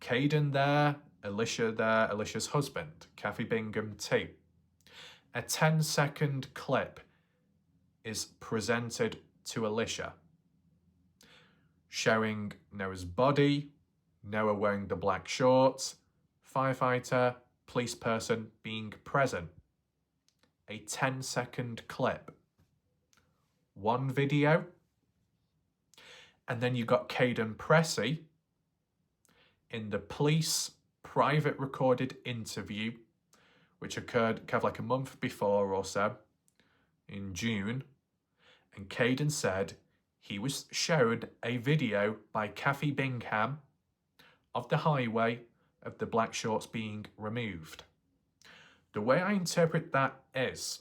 Kaden there, Elisha there, Elisha's husband, Kathy Bingham too. A 10-second clip is presented to Elisha, showing Noah's body, Noah wearing the black shorts, firefighter, police person being present. A 10-second clip. One video. And then you got Kaden Pressy in the police private recorded interview, which occurred kind of like a month before or so, in June. And Kaden said he was shown a video by Kathy Bingham of the highway of the black shorts being removed. The way I interpret that is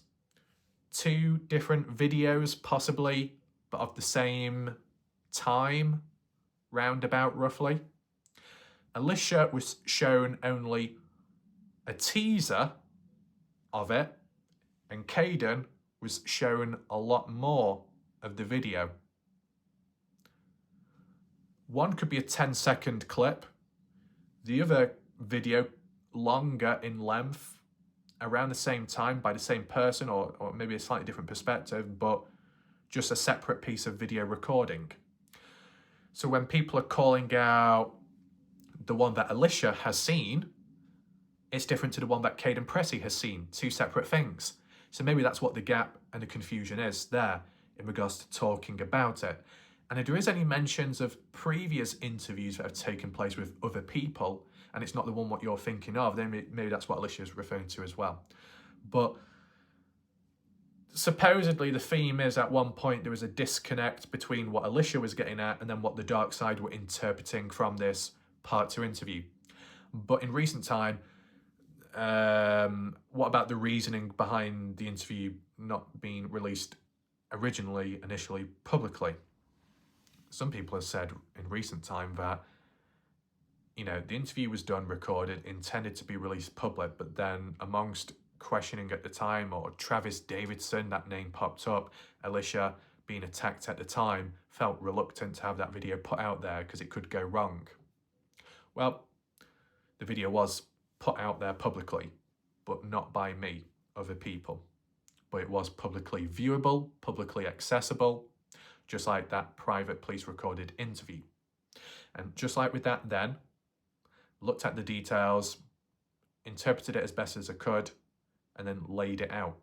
2 different videos possibly, but of the same time, roundabout roughly. Elisha was shown only a teaser of it, and Kaden was shown a lot more of the video. One could be a 10-second clip, the other video longer in length, around the same time by the same person, or maybe a slightly different perspective, but just a separate piece of video recording. So when people are calling out the one that Elisha has seen, it's different to the one that Kaden Pressy has seen, 2 separate things. So maybe that's what the gap and the confusion is there in regards to talking about it. And if there is any mentions of previous interviews that have taken place with other people, and it's not the one what you're thinking of, then maybe that's what Elisha is referring to as well. But supposedly the theme is at one point there was a disconnect between what Elisha was getting at and then what the dark side were interpreting from this Part 2 interview. But in recent time, what about the reasoning behind the interview not being released initially publicly? Some people have said in recent time that, the interview was done, recorded, intended to be released public, but then amongst questioning at the time, or Travis Davidson, that name popped up, Elisha being attacked at the time, felt reluctant to have that video put out there because it could go wrong. Well, the video was put out there publicly, but not by me, other people. But it was publicly viewable, publicly accessible, just like that private police recorded interview. And just like with that then, looked at the details, interpreted it as best as I could, and then laid it out.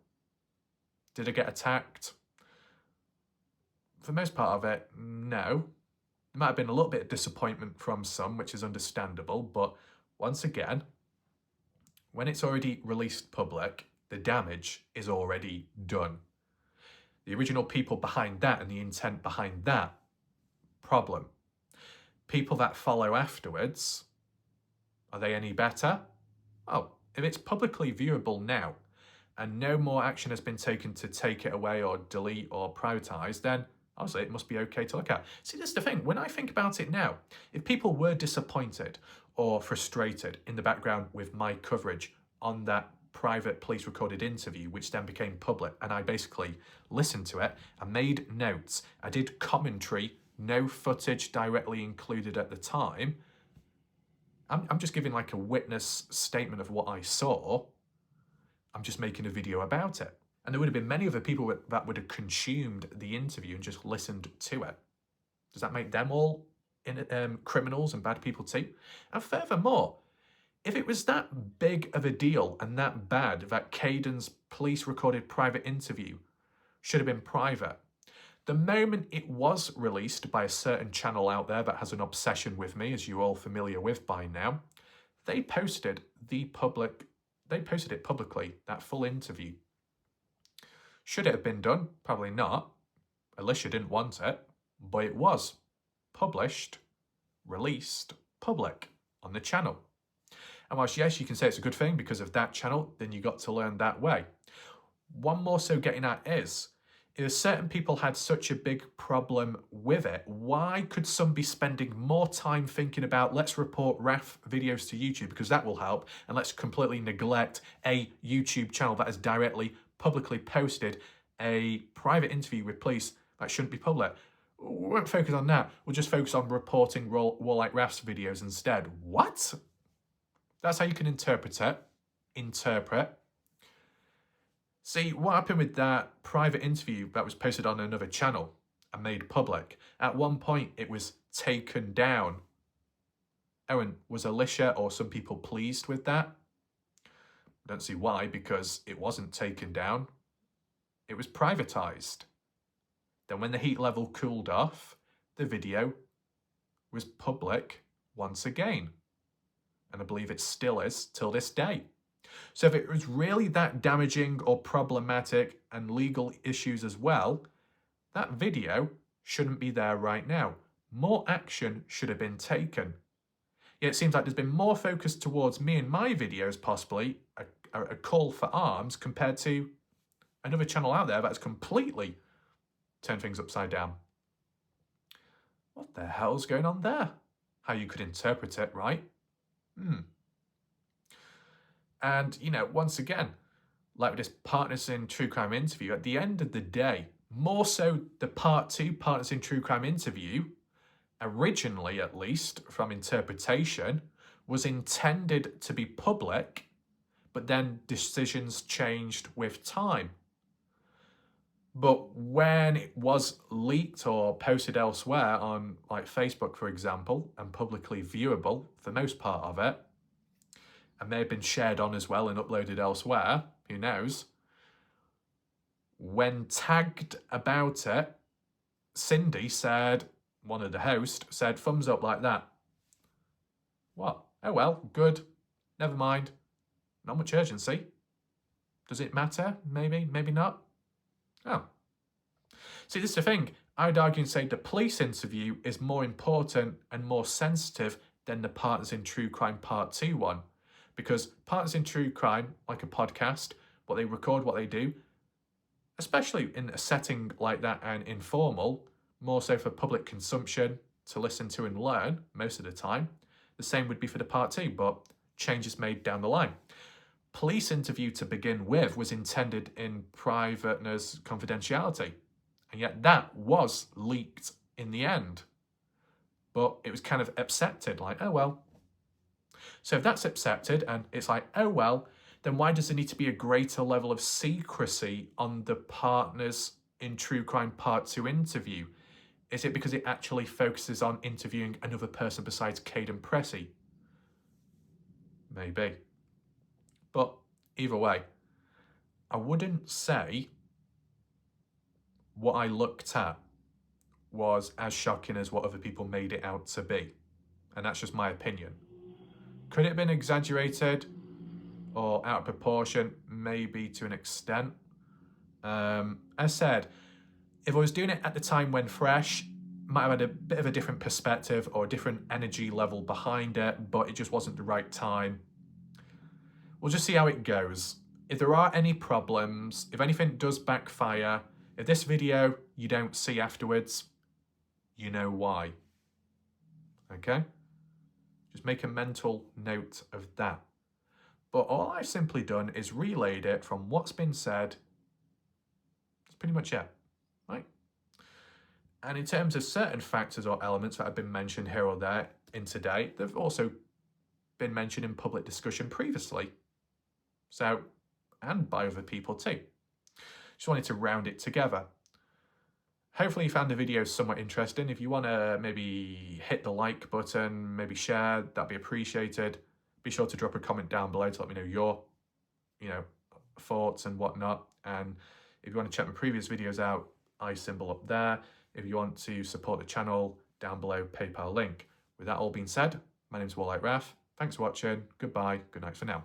Did I get attacked? For the most part of it, no. There might have been a little bit of disappointment from some, which is understandable, but once again, when it's already released public, the damage is already done. The original people behind that and the intent behind that, problem. People that follow afterwards, are they any better? Oh, if it's publicly viewable now and no more action has been taken to take it away or delete or privatize, then Obviously, it must be okay to look at. See, that's the thing. When I think about it now, if people were disappointed or frustrated in the background with my coverage on that private police recorded interview, which then became public, and I basically listened to it, I made notes, I did commentary, no footage directly included at the time. I'm just giving like a witness statement of what I saw. I'm just making a video about it. And there would have been many other people that would have consumed the interview and just listened to it. Does that make them all criminals and bad people too? And furthermore, if it was that big of a deal and that bad that Kaden's police recorded private interview should have been private, the moment it was released by a certain channel out there that has an obsession with me, as you're all familiar with by now, they posted it publicly, that full interview. Should it have been done? Probably not. Elisha didn't want it, but it was published, released, public on the channel. And whilst yes, you can say it's a good thing because of that channel, then you got to learn that way. One more so getting at is, if certain people had such a big problem with it, why could some be spending more time thinking about let's report RAF videos to YouTube because that will help, and let's completely neglect a YouTube channel that has directly publicly posted a private interview with police that shouldn't be public? We won't focus on that. We'll just focus on reporting Warlike RAF's videos instead. What? That's how you can interpret it. Interpret. See, what happened with that private interview that was posted on another channel and made public? At one point, it was taken down. Oh, and was Elisha or some people pleased with that? I don't see why, because it wasn't taken down. It was privatized. Then when the heat level cooled off, the video was public once again. And I believe it still is till this day. So if it was really that damaging or problematic and legal issues as well, that video shouldn't be there right now. More action should have been taken. Yet it seems like there's been more focus towards me and my videos, possibly a call for arms, compared to another channel out there that's completely turned things upside down. What the hell's going on there? How you could interpret it, right? And, you know, once again, like with this Partners in True Crime interview, at the end of the day, more so the part 2 Partners in True Crime interview, originally at least from interpretation, was intended to be public, but then decisions changed with time. But when it was leaked or posted elsewhere on like Facebook, for example, and publicly viewable for the most part of it, and may have been shared on as well and uploaded elsewhere, who knows, when tagged about it, Cindy said, one of the hosts, said thumbs up like that. What? Oh well, good. Never mind. Not much urgency. Does it matter? Maybe, maybe not. Oh. See, this is the thing. I would argue and say the police interview is more important and more sensitive than the Partners in True Crime Part 2 one. Because Partners in True Crime, like a podcast, what they record, what they do, especially in a setting like that and informal, more so for public consumption, to listen to and learn most of the time, the same would be for the Part 2, but changes made down the line. Police interview to begin with was intended in privateness, confidentiality, and yet that was leaked in the end. But it was kind of accepted, like, oh well. So if that's accepted and it's like, oh well, then why does there need to be a greater level of secrecy on the Partners in True Crime Part 2 interview? Is it because it actually focuses on interviewing another person besides Kaden Pressy? Maybe. But either way, I wouldn't say what I looked at was as shocking as what other people made it out to be. And that's just my opinion. Could it have been exaggerated or out of proportion? Maybe to an extent. As said, if I was doing it at the time when fresh, might have had a bit of a different perspective or a different energy level behind it, but it just wasn't the right time. We'll just see how it goes. If there are any problems, if anything does backfire, if this video you don't see afterwards, you know why. Okay? Just make a mental note of that. But all I've simply done is relayed it from what's been said. That's pretty much it, right? And in terms of certain factors or elements that have been mentioned here or there in today, they've also been mentioned in public discussion previously. So, and by other people too. Just wanted to round it together. Hopefully you found the video somewhat interesting. If you want to maybe hit the like button, maybe share, that'd be appreciated. Be sure to drop a comment down below to let me know your, thoughts and whatnot. And if you want to check my previous videos out, I symbol up there. If you want to support the channel, down below, PayPal link. With that all being said, my name's Warlight Raf. Thanks for watching. Goodbye. Good night for now.